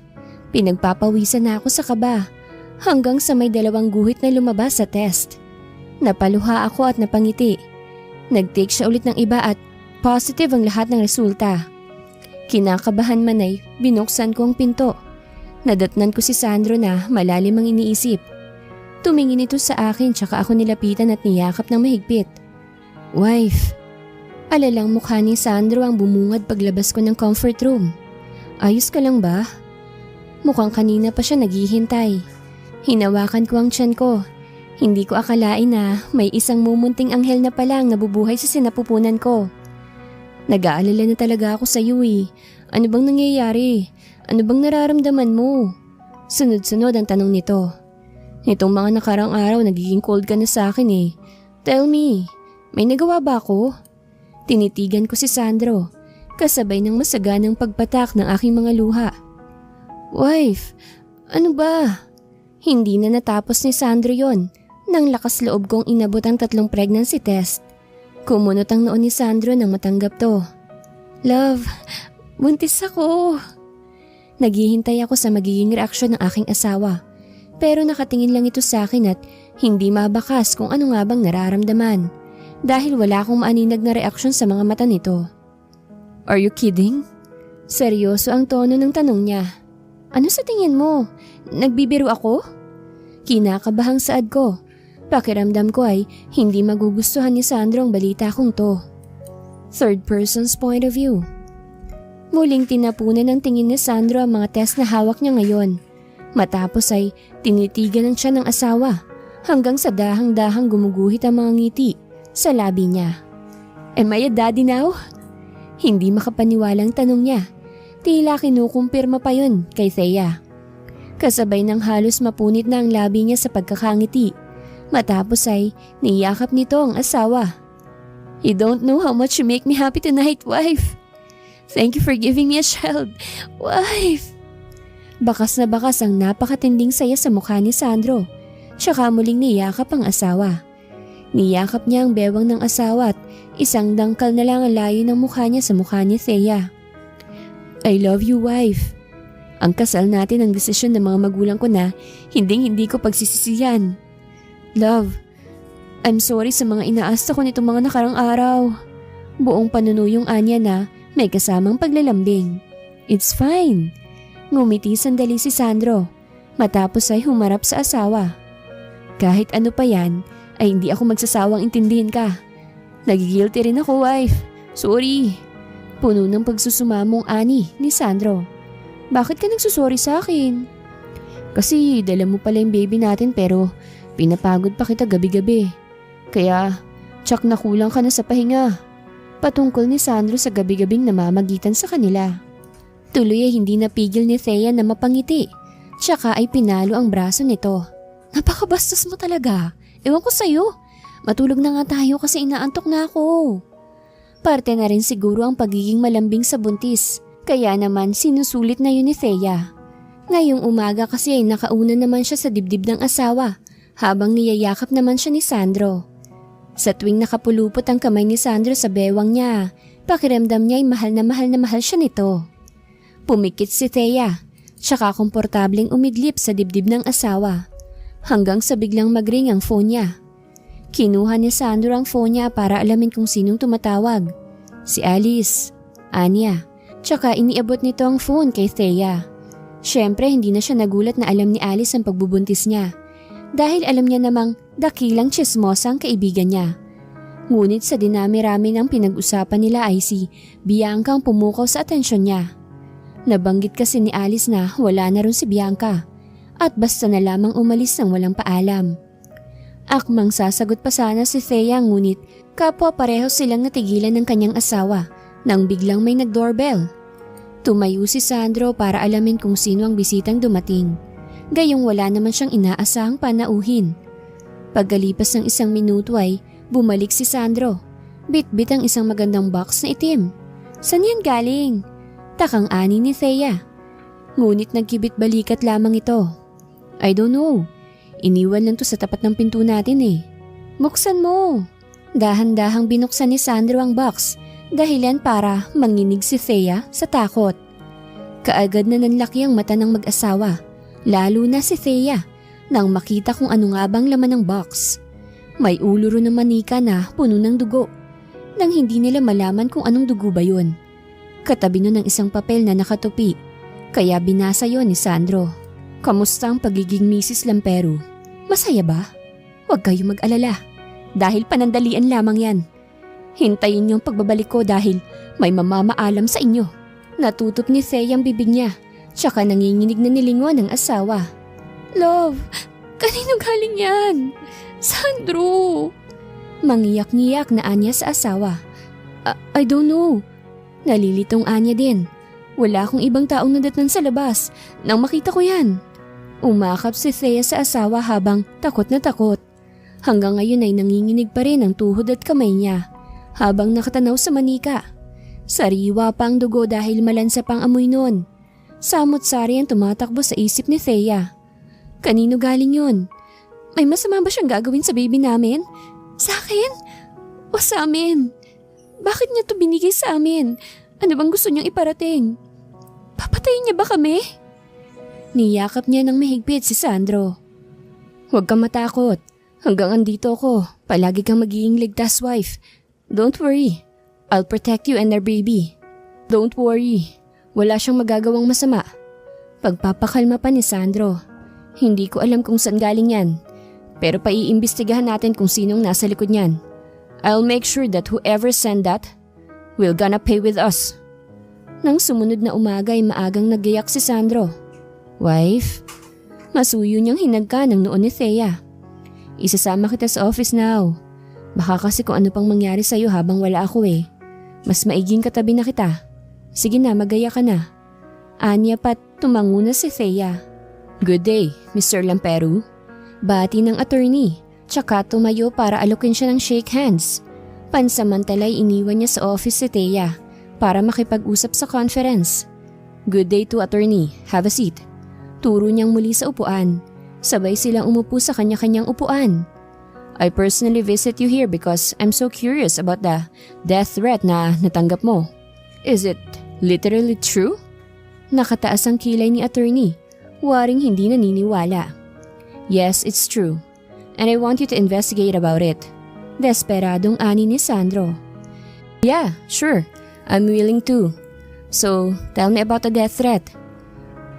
Pinagpapawisan na ako sa kaba hanggang sa may 2 guhit na lumabas sa test. Napaluha ako at napangiti. Nag-take siya ulit ng iba at positive ang lahat ng resulta. Kinakabahan man ay binuksan ko ang pinto. Nadatnan ko si Sandro na malalim ang iniisip. Tumingin ito sa akin tsaka ako nilapitan at niyakap ng mahigpit. Wife. Alalang mukha ni Sandro ang bumungad paglabas ko ng comfort room. Ayos ka lang ba? Mukhang kanina pa siya naghihintay. Hinawakan ko ang tiyan ko. Hindi ko akalain na may isang mumunting anghel na palang nabubuhay sa sinapupunan ko. Nag-aalala na talaga ako sa iyo eh. Ano bang nangyayari? Ano bang nararamdaman mo? Sunod-sunod ang tanong nito. Nitong mga nakarang araw nagiging cold ka na sa akin eh. Tell me. May nagawa ba ako? Tinitigan ko si Sandro, kasabay ng masaganang pagpatak ng aking mga luha. Wife, ano ba? Hindi na natapos ni Sandro yon nang lakas loob kong inabot ang 3 pregnancy test. Kumunot ang noo ni Sandro nang matanggap to. Love, buntis ako. Naghihintay ako sa magiging reaksyon ng aking asawa. Pero nakatingin lang ito sa akin at hindi mabakas kung ano nga bang nararamdaman. Dahil wala akong maaninag na reaksyon sa mga mata nito. Are you kidding? Seryoso ang tono ng tanong niya. Ano sa tingin mo? Nagbibiro ako? Kinakabahang saad ko. Pakiramdam ko ay hindi magugustuhan ni Sandro ang balita kong to. Third person's point of view. Muling tinapunan ng tingin ni Sandro ang mga test na hawak niya ngayon. Matapos ay tinitigan siya ng asawa hanggang sa dahang-dahang gumuguhit ang mga ngiti sa labi niya. Am I a daddy now? Hindi makapaniwalang tanong niya. Tila kinukumpirma pa yun kay Thea. Kasabay ng halos mapunit na ang labi niya sa pagkakangiti. Matapos ay niyakap nito ang asawa. You don't know how much you make me happy tonight, wife. Thank you for giving me a child, wife. Bakas na bakas ang napakatinding saya sa mukha ni Sandro. Tsaka muling niyakap ang asawa. Niyakap niya ang bewang ng asawa at isang dangkal na lang ang layo ng mukha niya sa mukha ni Thea. I love you, wife. Ang kasal natin ang desisyon ng mga magulang ko na hindi ko pagsisisihan. Love, I'm sorry sa mga inaasta ko nitong mga nakarang araw. Buong panunuyong anya na may kasamang paglalambing. It's fine. Ngumiti sandali si Sandro matapos ay humarap sa asawa. Kahit ano pa yan ay hindi ako magsasawang intindihin ka. Nagigilty rin ako, wife. Sorry. Puno ng pagsusumamong ani ni Sandro. Bakit ka nagsusorry sa akin? Kasi dala mo pala yung baby natin pero pinapagod pa kita gabi-gabi. Kaya tsak na kulang ka na sa pahinga. Patungkol ni Sandro sa gabi-gabing namamagitan sa kanila. Tuloy ay hindi napigil ni Thea na mapangiti. Tsaka ay pinalo ang braso nito. Napakabastos mo talaga. Ewan ko sa'yo. Matulog na nga tayo kasi inaantok na ako. Parte na rin siguro ang pagiging malambing sa buntis. Kaya naman sinusulit na yun ni Thea. Ngayong umaga kasi ay nakauna naman siya sa dibdib ng asawa habang niyayakap naman siya ni Sandro. Sa tuwing nakapulupot ang kamay ni Sandro sa bewang niya, pakiramdam niya ay mahal na mahal siya nito. Pumikit si Thea, tsaka komportableng umidlip sa dibdib ng asawa. Hanggang sa biglang magring ang phone niya. Kinuha ni Sandro ang phone niya para alamin kung sinong tumatawag. Si Alice, Anya, tsaka iniabot nito ang phone kay Thea. Siyempre hindi na siya nagulat na alam ni Alice ang pagbubuntis niya. Dahil alam niya namang dakilang tsismosa ang kaibigan niya. Ngunit sa dinami-rami ng pinag-usapan nila ay si Bianca ang pumukaw sa atensyon niya. Nabanggit kasi ni Alice na wala na rin si Bianca at basta na lamang umalis ng walang paalam. Akmang sasagot pa sana si Thea ngunit kapwa pareho silang natigilan ng kanyang asawa nang biglang may nag-doorbell. Tumayo si Sandro para alamin kung sino ang bisitang dumating. Gayong wala naman siyang inaasahang panauhin. Pagkalipas ng 1 minuto ay bumalik si Sandro. Bit-bit ang isang magandang box na itim. Saan yan galing? Takang ani ni Thea. Ngunit nagkibit balikat lamang ito. I don't know. Iniwan lang to sa tapat ng pinto natin eh. Buksan mo. Dahan-dahang binuksan ni Sandro ang box. Dahilan para manginig si Thea sa takot. Kaagad na nanlaki ang mata ng mag-asawa. Lalo na si Thea nang makita kung ano nga bang laman ng box. May ulo ro ng manika na puno ng dugo. Nang hindi nila malaman kung anong dugo ba yun. Katabi nun ng isang papel na nakatupi. Kaya binasa yon ni Sandro. Kamusta ang pagiging Mrs. Lampero? Masaya ba? Huwag kayong mag-alala. Dahil panandalian lamang yan. Hintayin niyong pagbabalik ko dahil may mamamaalam sa inyo. Natutup ni Thea ang bibig niya. Tsaka nanginginig na nilingon ng asawa. Love, kanino galing yan? Sandro! Mangiyak-ngiyak na anya sa asawa. I don't know. Nalilitong anya din. Wala akong ibang taong nadatnan sa labas nang makita ko yan. Umakap si Thea sa asawa habang takot na takot. Hanggang ngayon ay nanginginig pa rin ang tuhod at kamay niya habang nakatanaw sa manika. Sariwa pa ang dugo dahil malansa pang amoy nun. Samot-sari ang tumatakbo sa isip ni Thea. Kanino galing yun? May masama ba siyang gagawin sa baby namin? Sa akin? O sa amin? Bakit niya to binigay sa amin? Ano bang gusto niyang iparating? Papatayin niya ba kami? Niyakap niya ng mahigpit si Sandro. Huwag kang matakot. Hanggang andito ako. Palagi kang magiging ligtas, wife. Don't worry. I'll protect you and our baby. Don't worry. Wala siyang magagawang masama. Pagpapakalma pa ni Sandro. Hindi ko alam kung saan galing yan. Pero paiimbestigahan natin kung sinong nasa likod niyan. I'll make sure that whoever sent that will gonna pay with us. Nang sumunod na umaga ay maagang naggayak si Sandro. Wife, masuyo niyang hinagka ng noon ni Thea. Isasama kita sa office now. Baka kasi kung ano pang mangyari sa'yo habang wala ako eh. Mas maiging katabi na kita. Sige na, magaya ka na. Anya pat tumango na si Thea. Good day, Mr. Lamperu. Bati ng attorney, tsaka tumayo para alokin siya ng shake hands. Pansamantalay iniwan niya sa office si Thea para makipag-usap sa conference. Good day to attorney, have a seat. Turo niyang muli sa upuan. Sabay silang umupo sa kanya-kanyang upuan. I personally visit you here because I'm so curious about the death threat na natanggap mo. Is it literally true? Nakataas ang kilay ni attorney, waring hindi naniniwala. Yes, it's true. And I want you to investigate about it. Desperadong ani ni Sandro. Yeah, sure. I'm willing to. So, tell me about the death threat.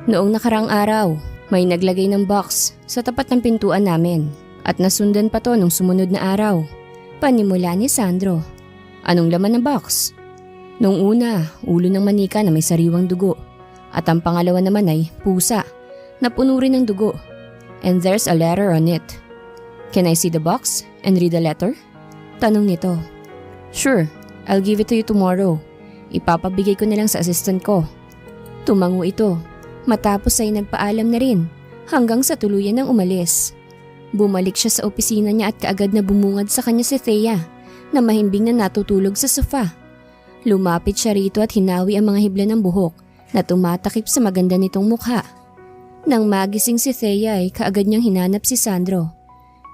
Noong nakarang araw, may naglagay ng box sa tapat ng pintuan namin. At nasundan pa to nung sumunod na araw. Panimula ni Sandro. Anong laman ng box? Nung una, ulo ng manika na may sariwang dugo. At ang pangalawa naman ay pusa, na puno rin ng dugo. And there's a letter on it. Can I see the box and read the letter? Tanong nito. Sure, I'll give it to you tomorrow. Ipapabigay ko na lang sa assistant ko. Tumango ito. Matapos ay nagpaalam na rin hanggang sa tuluyan ng umalis. Bumalik siya sa opisina niya at kaagad na bumungad sa kanya si Thea na mahimbing na natutulog sa sofa. Lumapit siya rito at hinawi ang mga hibla ng buhok na tumatakip sa maganda nitong mukha. Nang magising si Thea ay kaagad niyang hinanap si Sandro.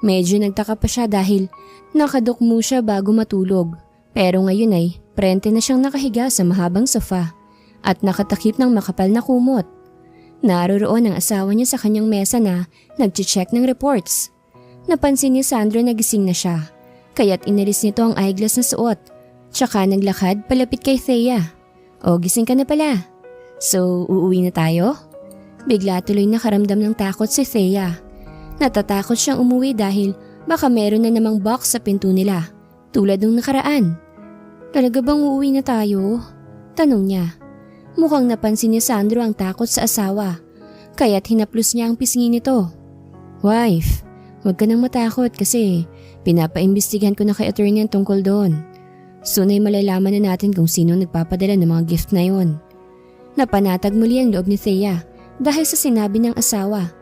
Medyo nagtaka pa siya dahil nakadukmo siya bago matulog. Pero ngayon ay prente na siyang nakahiga sa mahabang sofa at nakatakip ng makapal na kumot. Naroroon ang asawa niya sa kanyang mesa na nagche-check ng reports. Napansin ni Sandro na gising na siya, kaya't inalis nito ang eyeglass na suot. Tsaka naglakad palapit kay Thea. O, gising ka na pala. So, uuwi na tayo? Bigla tuloy nakaramdam ng takot si Thea. Natatakot siyang umuwi dahil baka meron na namang box sa pinto nila, tulad ng nakaraan. Talaga bang uuwi na tayo? Tanong niya. Mukhang napansin ni Sandro ang takot sa asawa, kaya't hinaplos niya ang pisngi nito. Wife, huwag ka nang matakot kasi pinapaimbestigahan ko na kay attorney ang tungkol doon. Soon ay malalaman na natin kung sino nagpapadala ng mga gift na yon. Napanatag muli ang loob ni Thea dahil sa sinabi ng asawa.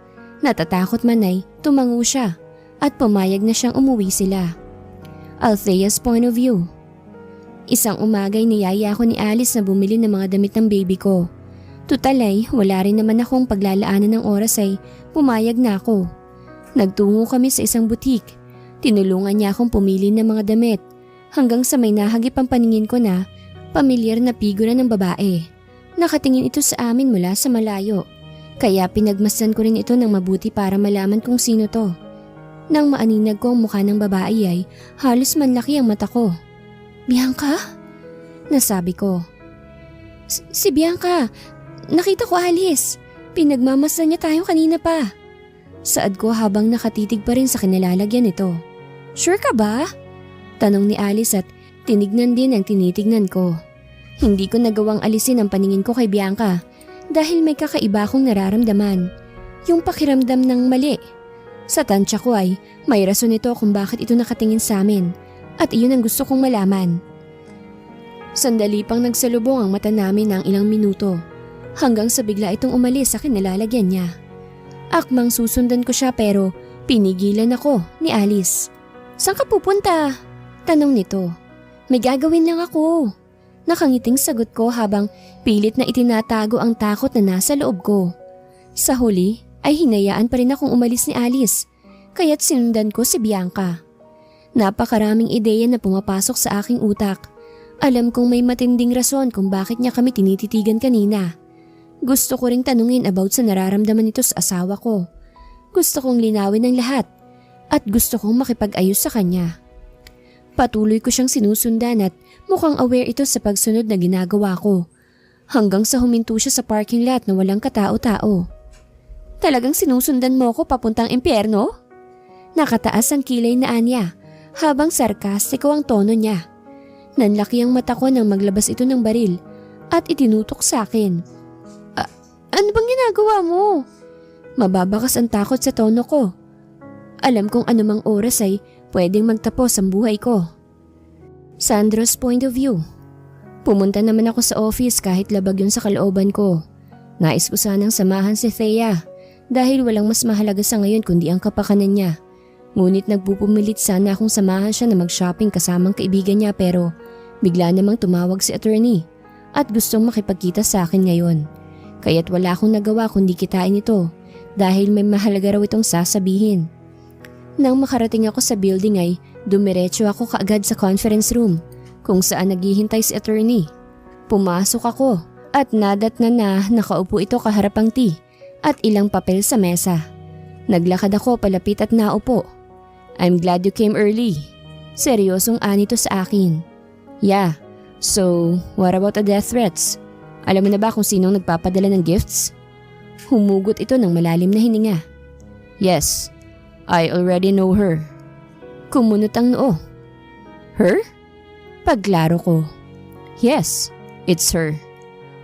Natatakot man ay tumango siya at pumayag na siyang umuwi sila. Althea's point of view. Isang umagay niyaya ko ni Alice na bumili ng mga damit ng baby ko. Tutal ay wala rin naman akong paglalaanan ng oras ay pumayag na ako. Nagtungo kami sa isang butik. Tinulungan niya akong pumili ng mga damit hanggang sa may nahagip ang paningin ko na pamilyar na figura ng babae. Nakatingin ito sa amin mula sa malayo. Kaya pinagmasdan ko rin ito ng mabuti para malaman kung sino to. Nang maaninag ko ang mukha ng babae ay halos manlaki ang mata ko. Bianca? Nasabi ko. Si Bianca, nakita ko Alice. Pinagmamasdan niya tayo kanina pa. Saad ko habang nakatitig pa rin sa kinalalagyan nito. Sure ka ba? Tanong ni Alice at tinignan din ang tinitignan ko. Hindi ko nagawang alisin ang paningin ko kay Bianca. Dahil may kakaiba akong nararamdaman, yung pakiramdam ng mali. Sa tansya ko ay may rason ito kung bakit ito nakatingin sa amin at iyon ang gusto kong malaman. Sandali pang nagsalubong ang mata namin ng ilang minuto hanggang sa bigla itong umalis sa kinalalagyan niya. Akmang susundan ko siya pero pinigilan ako ni Alice. Saan ka pupunta? Tanong nito. May gagawin lang ako. Nakangiting sagot ko habang pilit na itinatago ang takot na nasa loob ko. Sa huli ay hinayaan pa rin akong umalis ni Alice, kaya't sinundan ko si Bianca. Napakaraming ideya na pumapasok sa aking utak. Alam kong may matinding rason kung bakit niya kami tinititigan kanina. Gusto ko ring tanungin about sa nararamdaman nito sa asawa ko. Gusto kong linawin ang lahat at gusto kong makipag-ayos sa kanya. Patuloy ko siyang sinusundan at mukhang aware ito sa pagsunod na ginagawa ko. hanggang sa huminto siya sa parking lot na walang katao-tao. Talagang sinusundan mo ko papuntang impyerno? Nakataas ang kilay na Anya habang sarkastiko ang tono niya. Nanlaki ang mata ko nang maglabas ito ng baril at itinutok sa akin. Ano bang ginagawa mo? Mababakas ang takot sa tono ko. Alam kong anumang oras ay pwedeng magtapos ang buhay ko. Sandro's point of view. Pumunta naman ako sa office kahit labag yun sa kalooban ko. Nais ko sanang samahan si Thea dahil walang mas mahalaga sa ngayon kundi ang kapakanan niya. Ngunit nagpupumilit sana akong samahan siya na mag-shopping kasamang kaibigan niya pero bigla namang tumawag si attorney at gustong makipagkita sa akin ngayon. Kaya't wala akong nagawa kundi kitain ito dahil may mahalaga raw itong sasabihin. Nang makarating ako sa building ay dumiretso ako kaagad sa conference room kung saan naghihintay si attorney. Pumasok ako at nadatna na nakaupo ito kaharap ang tea at ilang papel sa mesa. Naglakad ako palapit at naupo. I'm glad you came early. Seryosong anito sa akin. Yeah, so what about the death threats? Alam mo na ba kung sinong nagpapadala ng gifts? Humugot ito ng malalim na hininga. Yes, I already know her. Kumunot ang noo. Her? Paglaro ko. Yes, it's her.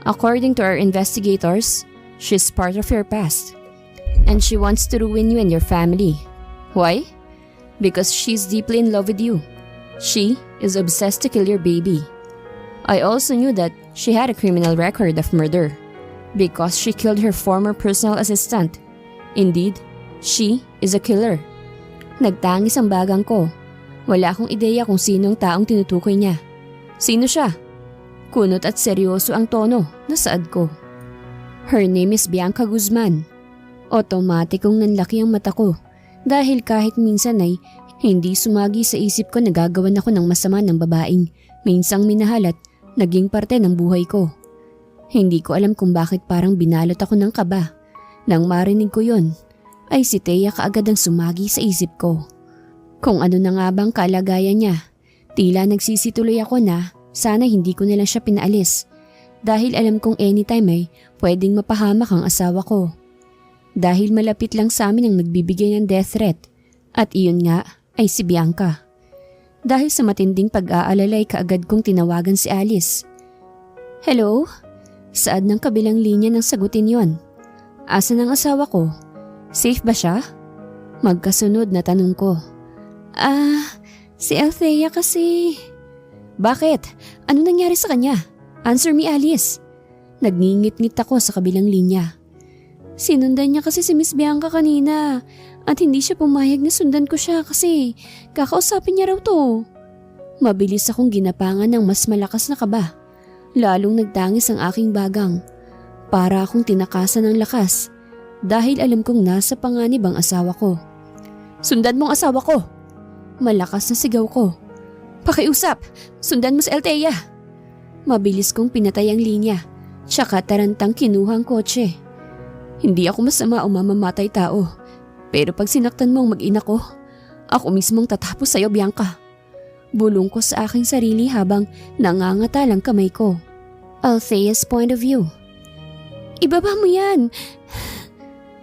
According to our investigators, she's part of your past. And she wants to ruin you and your family. Why? Because she's deeply in love with you. She is obsessed to kill your baby. I also knew that she had a criminal record of murder because she killed her former personal assistant. Indeed, she is a killer. Nagtangis ang bagang ko. Wala akong ideya kung sinong taong tinutukoy niya. Sino siya? Kunot at seryoso ang tono na saad ko. Her name is Bianca Guzman. Otomatikong nanlaki ang mata ko dahil kahit minsan ay hindi sumagi sa isip ko na gagawan ako ng masama ng babaeng minsang minahal at naging parte ng buhay ko. Hindi ko alam kung bakit parang binalot ako ng kaba. Nang marinig ko yon, ay si Thea kaagad ang sumagi sa isip ko. Kung ano na nga bang kalagayan niya, tila nagsisituloy ako na sana hindi ko na lang siya pinaalis dahil alam kong anytime ay pwedeng mapahamak ang asawa ko. Dahil malapit lang sa amin ang nagbibigay ng death threat at iyon nga ay si Bianca. Dahil sa matinding pag-aalalay kaagad kong tinawagan si Alice. Hello? Saad ng kabilang linya nang sagutin yon. Asan ang asawa ko? Safe ba siya? Magkasunod na tanong ko. Si Althea kasi. Bakit? Ano nangyari sa kanya? Answer me, Alice. Nagngingit-ngit ako sa kabilang linya. Sinundan niya kasi si Miss Bianca kanina at hindi siya pumayag na sundan ko siya kasi kakausapin niya raw to. Mabilis akong ginapangan ng mas malakas na kaba. Lalong nagtangis ang aking bagang. Para akong tinakasan ng lakas dahil alam kong nasa panganib ang asawa ko. Sundan mo ang asawa ko! Malakas na sigaw ko. Pakiusap! Sundan mo si Althea! Mabilis kong pinatay ang linya, tsaka tarantang kinuha ang kotse. Hindi ako masama o mamamatay tao, pero pag sinaktan mo ang mag-ina ko, ako mismong tatapos sa'yo, Bianca. Bulong ko sa aking sarili habang nangangatalang kamay ko. Althea's point of view. Ibaba mo yan!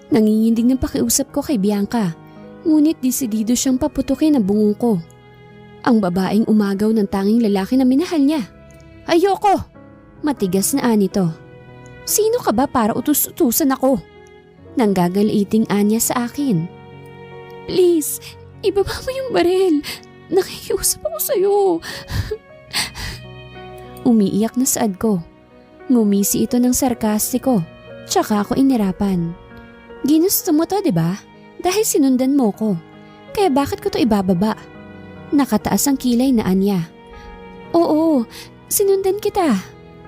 Nangingindig ng pakiusap ko kay Bianca, ngunit desidido siyang paputukin ang bungo ko. Ang babaeng umagaw ng tanging lalaki na minahal niya. Ayoko! Matigas na anito. Sino ka ba para utus-utusan ako? Nanggagaliting anya sa akin. Please, ibaba mo yung baril. Nakikiusap ako sa'yo. Umiiyak na saad ko. Ngumisi ito ng sarkastiko, tsaka ako inirapan. Ginusto mo to, diba? Dahil sinundan mo ko. Kaya bakit ko to ibababa? Nakataas ang kilay na Anya. Oo, sinundan kita.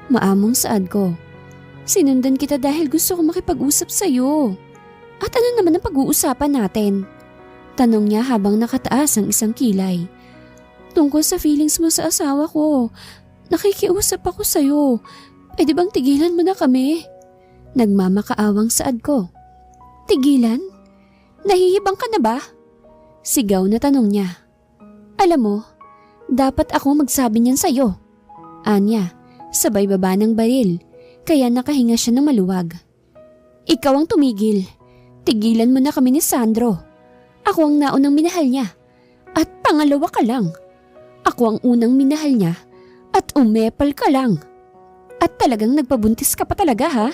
Maamong saad ko. Sinundan kita dahil gusto ko makipag-usap sa'yo. At ano naman ang pag-uusapan natin? Tanong niya habang nakataas ang isang kilay. Tungkol sa feelings mo sa asawa ko. Nakikiusap ako sa'yo. Pwede bang tigilan mo na kami? Nagmamakaawang saad ko. Tigilan? Nahihibang ka na ba? Sigaw na tanong niya. Alam mo, dapat ako magsabi niyan sa'yo. Anya, sabay baba ng baril. kaya nakahinga siya ng maluwag. Ikaw ang tumigil. Tigilan mo na kami ni Sandro. Ako ang naunang minahal niya. At pangalawa ka lang. Ako ang unang minahal niya at umepal ka lang. At talagang nagpabuntis ka pa talaga ha?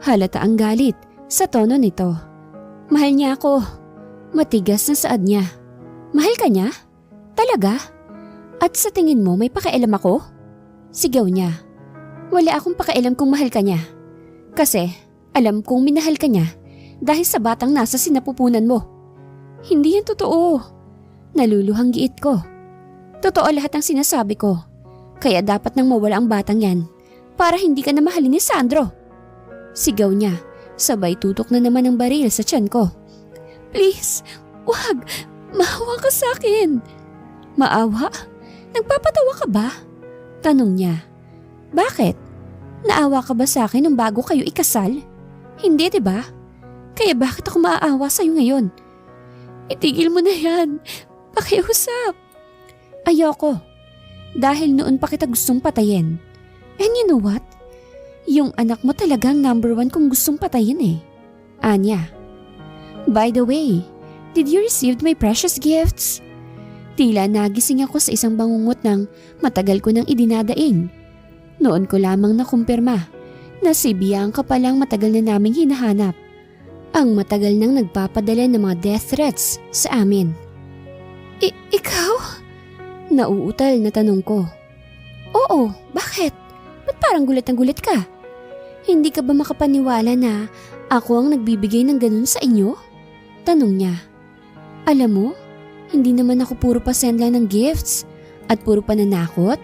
Halata ang galit sa tono nito. Mahal niya ako. Matigas na saad niya. Mahal ka niya? Talaga? At sa tingin mo may pakialam ako? Sigaw niya. Wala akong pakialam kung mahal ka niya. Kasi alam kong minahal ka niya dahil sa batang nasa sinapupunan mo. Hindi yan totoo. Naluluhang giit ko. Totoo lahat ng sinasabi ko. Kaya dapat nang mawala ang batang yan para hindi ka na mahalin ni Sandro. Sigaw niya, sabay tutok na naman ng baril sa tiyan ko. Please, wag. Maawa ka sa akin. Maawa? Nagpapatawa ka ba? Tanong niya. Bakit? Naawa ka ba sa akin nung bago kayo ikasal? Hindi, diba? Kaya bakit ako maaawa sa'yo ngayon? Itigil mo na yan. Pakiusap. Ayoko. Dahil noon pa kita gustong patayin. And you know what? Yung anak mo talagang number 1 kung gustong patayin eh. Anya. By the way, did you receive my precious gifts? Tila nagising ako sa isang bangungot ng matagal ko nang idinadaing. Noon ko lamang nakumpirma na si Bianca palang matagal na naming hinahanap. Ang matagal nang nagpapadala ng mga death threats sa amin. Ikaw? Nauutal na tanong ko. Oo, bakit? Ba't parang gulat na gulat ka? Hindi ka ba makapaniwala na ako ang nagbibigay ng ganun sa inyo? Tanong niya. Alam mo, hindi naman ako puro pasend lang ng gifts at puro pananakot.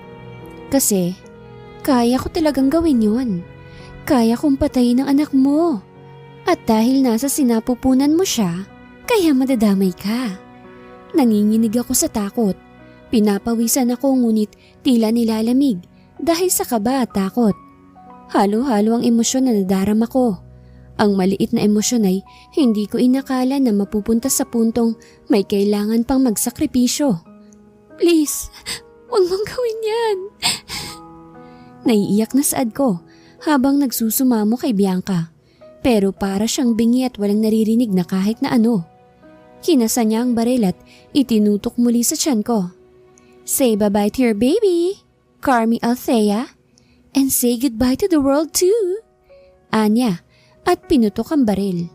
Kasi, kaya ko talagang gawin yun. Kaya kong patayin ang anak mo. At dahil nasa sinapupunan mo siya, kaya madadamay ka. Nanginginig ako sa takot. Pinapawisan ako ngunit tila nilalamig dahil sa kaba at takot. Halo-halo ang emosyon na nadarama ko. Ang maliit na emosyon ay hindi ko inakala na mapupunta sa puntong may kailangan pang magsakripisyo. Please, huwag mong gawin yan. Naiiyak na saad ko habang nagsusumamo kay Bianca. Pero para siyang bingi at walang naririnig na kahit na ano. Kinasa niya ang baril at itinutok muli sa tiyan ko. Say bye-bye to your baby, Carmi Althea, and say goodbye to the world too. Anya, at pinutok ang baril.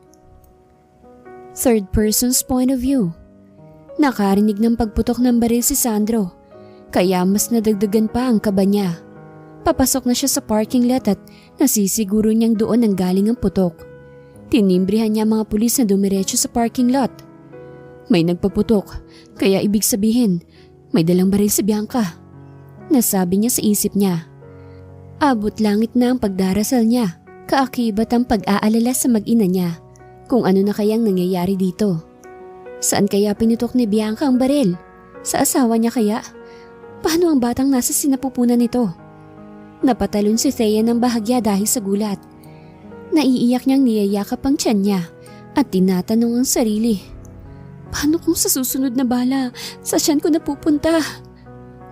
Third person's point of view. Nakarinig ng pagputok ng baril si Sandro, kaya mas nadagdagan pa ang kaba niya. Papasok na siya sa parking lot at nasisiguro niyang doon ang galing ang putok. Tinimbrihan niya mga pulis na dumiretso sa parking lot. May nagpaputok, kaya ibig sabihin, may dalang baril si Bianca. Nasabi niya sa isip niya. Abot langit na ang pagdarasal niya, kaakibat ang pag-aalala sa mag-ina niya kung ano na kayang nangyayari dito. Saan kaya pinutok ni Bianca ang baril? Sa asawa niya kaya? Paano ang batang nasa sinapupunan nito? Napatalon si Thea ng bahagya dahil sa gulat. Naiiyak niyang niyayakap ang tiyan niya at tinatanong ang sarili. Paano kung sa susunod na bala, sa tiyan ko napupunta?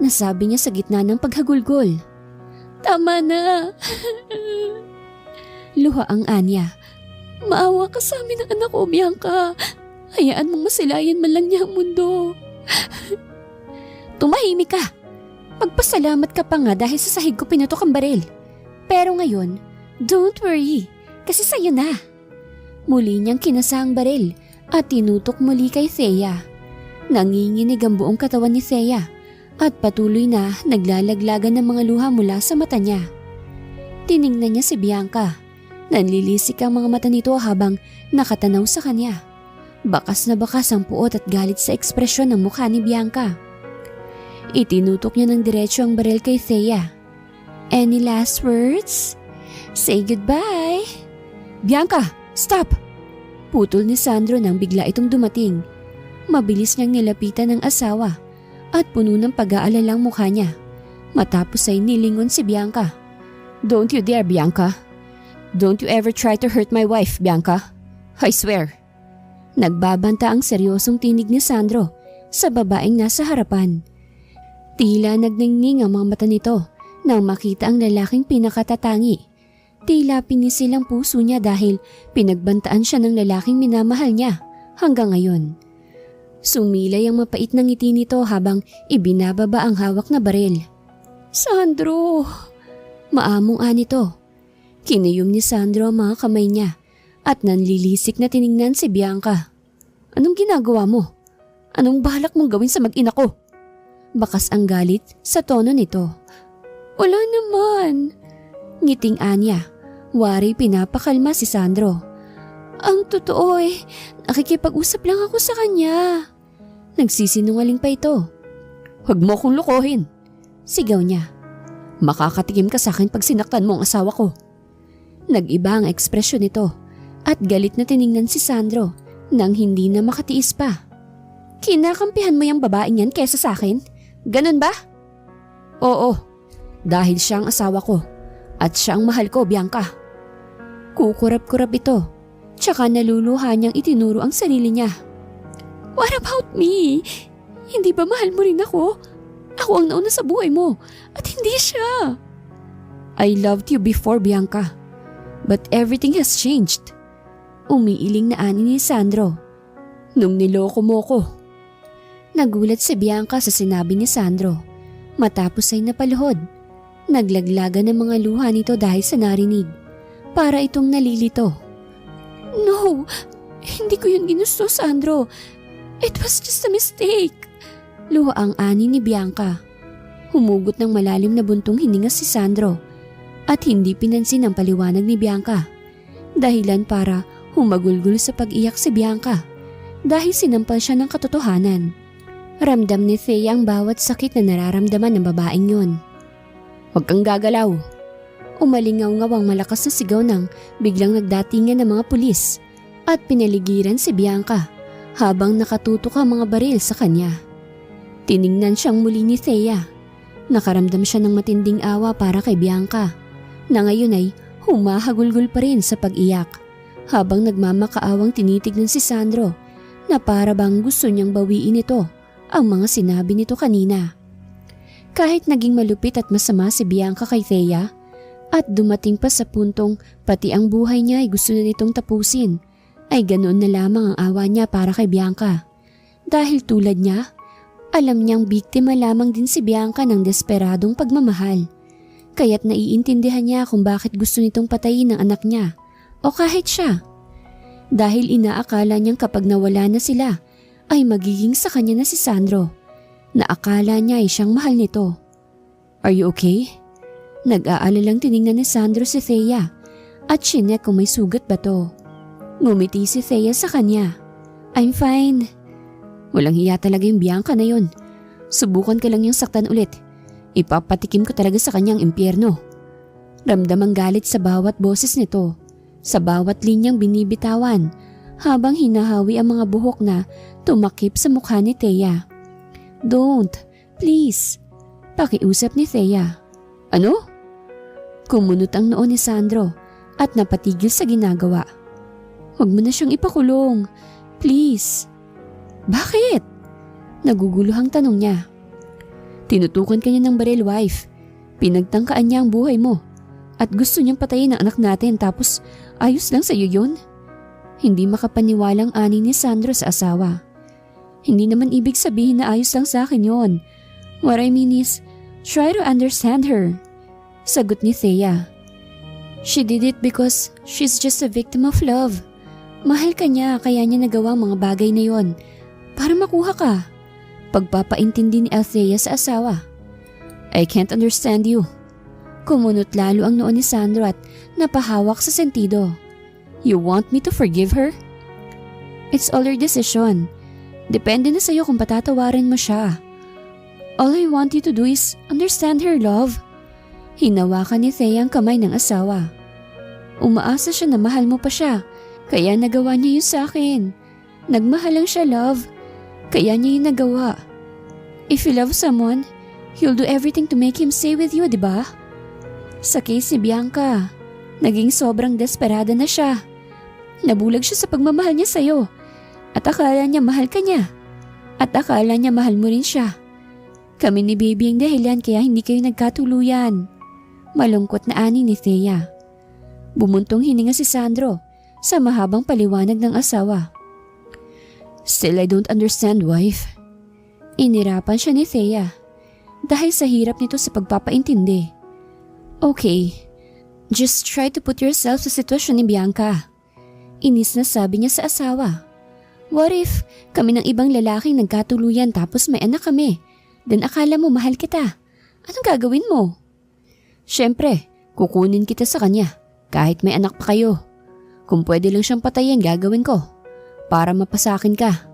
Nasabi niya sa gitna ng paghagulgol. Tama na! Luha ang Anya. Maawa ka sa amin ng anak ko, Bianca. Hayaan mong masilayan man lang niya ang mundo. Tumahimik ka! Magpasalamat ka pa nga dahil sa sahig ko pinutok ang baril. Pero ngayon, don't worry, kasi sa'yo na. Muli niyang kinasa ang baril at tinutok muli kay Thea. Nanginginig ang buong katawan ni Thea at patuloy na naglalaglagan ng mga luha mula sa mata niya. Tiningnan niya si Bianca. Nanlilisik ang mga mata nito habang nakatanaw sa kanya. Bakas na bakas ang puot at galit sa ekspresyon ng mukha ni Bianca. Itinutok niya ng diretso ang baril kay Thea. Any last words? Say goodbye. Bianca, stop! Putol ni Sandro nang bigla itong dumating. Mabilis niyang nilapitan ng asawa at puno ng pag-aalalang mukha niya. Matapos ay nilingon si Bianca. Don't you dare, Bianca. Don't you ever try to hurt my wife, Bianca. I swear. Nagbabanta ang seryosong tinig ni Sandro sa babaeng nasa harapan. Tila nagningning ang mga mata nito nang makita ang lalaking pinakatatangi. Tila pinisil ang puso niya dahil pinagbantaan siya ng lalaking minamahal niya hanggang ngayon. Sumilay ang mapait na ngiti nito habang ibinababa ang hawak na baril. Sandro! Maamong nito. Kinuyom ni Sandro ang mga kamay niya at nanlilisik na tiningnan si Bianca. Anong ginagawa mo? Anong balak mong gawin sa mag-ina ko? Bakas ang galit sa tono nito. Wala naman. Ngiting Anya. Wari pinapakalma si Sandro. Ang totoo nakikipag-usap lang ako sa kanya. Nagsisinungaling pa ito. Huwag mo akong lokohin. Sigaw niya. Makakatikim ka sa akin pag sinaktan mo ang asawa ko. Nag-iba ang ekspresyon nito at galit na tiningnan si Sandro nang hindi na makatiis pa. Kinakampihan mo yung babaeng yan kesa sa akin? Ganun ba? Oo, dahil siya ang asawa ko at siya ang mahal ko, Bianca. Kukurap-kurap ito, tsaka naluluha niyang itinuro ang sarili niya. What about me? Hindi ba mahal mo rin ako? Ako ang nauna sa buhay mo at hindi siya. I loved you before, Bianca, but everything has changed. Umiiling na ani ni Sandro. Nung niloko mo ko. Nagulat si Bianca sa sinabi ni Sandro. Matapos ay napaluhod. Naglaglagan ng mga luha nito dahil sa narinig. Para itong nalilito. No, hindi ko yun ginusto, Sandro. It was just a mistake. Luha ang ani ni Bianca. Humugot ng malalim na buntong hininga si Sandro at hindi pinansin ang paliwanag ni Bianca. Dahilan para humagulgul sa pag-iyak si Bianca dahil sinampal siya ng katotohanan. Ramdam ni Thea ang bawat sakit na nararamdaman ng babaeng yun. Huwag kang gagalaw. Umalingaw-ngaw ang malakas na sigaw ng biglang nagdatingan ng mga pulis at pinaligiran si Bianca habang nakatutok ang mga baril sa kanya. Tiningnan siyang muli ni Thea. Nakaramdam siya ng matinding awa para kay Bianca na ngayon ay humahagulgul pa rin sa pag-iyak habang nagmamakaawang tinitignan si Sandro na para bang gusto niyang bawiin ito ang mga sinabi nito kanina. Kahit naging malupit at masama si Bianca kay Thea, at dumating pa sa puntong pati ang buhay niya ay gusto na nitong tapusin, ay ganoon na lamang ang awa niya para kay Bianca. Dahil tulad niya, alam niyang biktima lamang din si Bianca ng desperadong pagmamahal. Kaya't naiintindihan niya kung bakit gusto nitong patayin ang anak niya o kahit siya. Dahil inaakala niyang kapag nawala na sila ay magiging sa kanya na si Sandro, na akala niya ay siyang mahal nito. Are you okay? Nag-aalalang tiningnan ni Sandro si Thea at chinek kung may sugat ba to. Ngumiti si Thea sa kanya. I'm fine. Walang hiya talaga yung Bianca na yun. Subukan ka lang yung saktan ulit. Ipapatikim ko talaga sa kanyang impyerno. Ramdam ang galit sa bawat boses nito, sa bawat linyang binibitawan, habang hinahawi ang mga buhok na tumakip sa mukha ni Thea. Don't, please. Pakiusap ni Thea. Ano? Kumunot ang noo ni Sandro at napatigil sa ginagawa. Huwag mo na siyang ipakulong. Please. Bakit? Naguguluhang tanong niya. Tinutukan ka niya ng baril, wife. Pinagtangkaan niya ang buhay mo. At gusto niyang patayin ang anak natin tapos ayos lang sa iyo yun? Hindi makapaniwalang ani ni Sandro sa asawa. Hindi naman ibig sabihin na ayos lang sa akin yon. What I mean is, try to understand her. Sagot ni Thea. She did it because she's just a victim of love. Mahal ka niya kaya niya nagawa ang mga bagay na yon para makuha ka. Pagpapaintindi ni Althea sa asawa. I can't understand you. Kumunot lalo ang noo ni Sandro at napahawak sa sentido. You want me to forgive her? It's all your decision. Depende na sa'yo kung patatawarin mo siya. All I want you to do is understand her, love. Hinawakan ni Thea ang kamay ng asawa. Umaasa siya na mahal mo pa siya, kaya nagawa niya yun sa akin. Nagmahal lang siya, love. Kaya niya yun nagawa. If you love someone, you'll do everything to make him stay with you, diba? Sa case ni Bianca, naging sobrang desperada na siya. Nabulag siya sa pagmamahal niya sa'yo. At akala niya mahal ka niya. At akala niya mahal mo rin siya. Kami ni baby ang dahilan kaya hindi kayo nagkatuluyan. Malungkot na ani ni Thea. Bumuntong hininga si Sandro sa mahabang paliwanag ng asawa. Still I don't understand, wife. Inirapan siya ni Thea dahil sa hirap nito sa pagpapaintindi. Okay, just try to put yourself sa sitwasyon ni Bianca. Inis na sabi niya sa asawa. What if kami ng ibang lalaking nagkatuluyan tapos may anak kami? Then akala mo mahal kita. Anong gagawin mo? Siyempre, kukunin kita sa kanya kahit may anak pa kayo. Kung pwede lang siyang patayin, gagawin ko para mapasakin ka.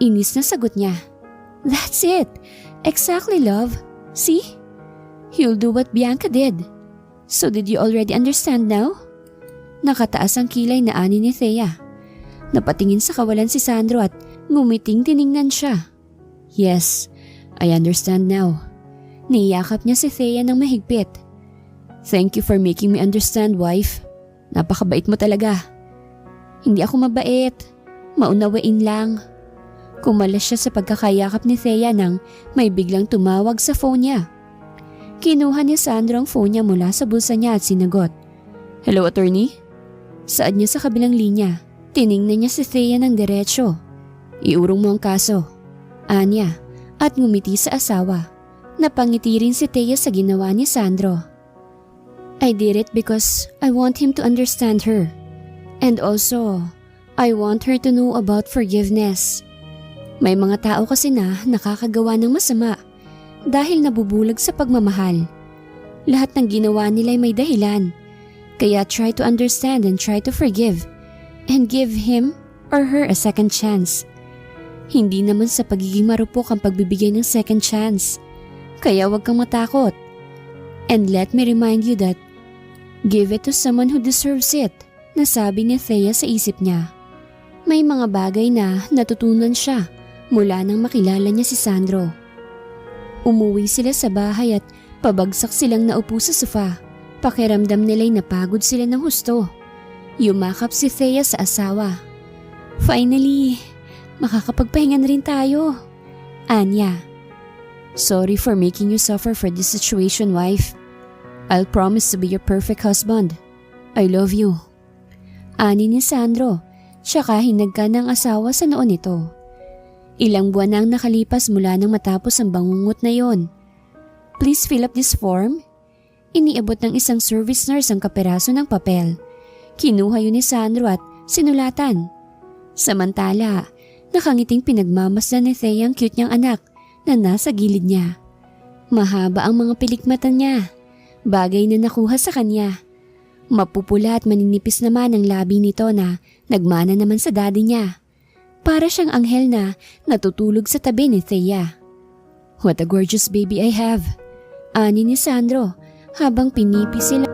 Inis na sagot niya. That's it. Exactly, love. See? He'll do what Bianca did. So did you already understand now? Nakataas ang kilay na ani ni Thea. Napatingin sa kawalan si Sandro at ngumiting tiningnan siya. Yes, I understand now. Niyakap niya si Thea ng mahigpit. Thank you for making me understand, wife. Napakabait mo talaga. Hindi ako mabait. Maunawain lang. Kumalas siya sa pagkakayakap ni Thea nang may biglang tumawag sa phone niya. Kinuha ni Sandro ang phone niya mula sa bulsa niya at sinagot. Hello, attorney? Saad niya sa kabilang linya. Tiningnan niya si Thea ng diretsyo. Iurong mo ang kaso. Anya at ngumiti sa asawa. Napangiti rin si Thea sa ginawa ni Sandro. I did it because I want him to understand her. And also, I want her to know about forgiveness. May mga tao kasi na nakakagawa ng masama dahil nabubulag sa pagmamahal. Lahat ng ginawa nila ay may dahilan. Kaya try to understand and try to forgive and give him or her a second chance. Hindi naman sa pagiging marupok ang pagbibigay ng second chance. Kaya huwag kang matakot. And let me remind you that give it to someone who deserves it, nasabi ni Thea sa isip niya. May mga bagay na natutunan siya mula nang makilala niya si Sandro. Umuwi sila sa bahay at pabagsak silang naupo sa sofa. Pakiramdam nila'y napagod sila ng husto. Yumakap si Thea sa asawa. Finally, makakapagpahinga na rin tayo. Anya. Sorry for making you suffer for this situation, wife. I'll promise to be your perfect husband. I love you. Ani ni Sandro, tsaka hinagka ng asawa sa noon nito. Ilang buwan na ang nakalipas mula nang matapos ang bangungot na yon. Please fill up this form. Iniabot ng isang service nurse ang kaperaso ng papel. Kinuha yun ni Sandro at sinulatan. Samantala, nakangiting pinagmamasdan ni Thea ang cute niyang anak na nasa gilid niya. Mahaba ang mga pilikmatan niya, bagay na nakuha sa kanya. Mapupula at maninipis naman ang labi nito na nagmana naman sa daddy niya. Para siyang anghel na natutulog sa tabi ni Thea. What a gorgeous baby I have, ani ni Sandro habang pinipis sila.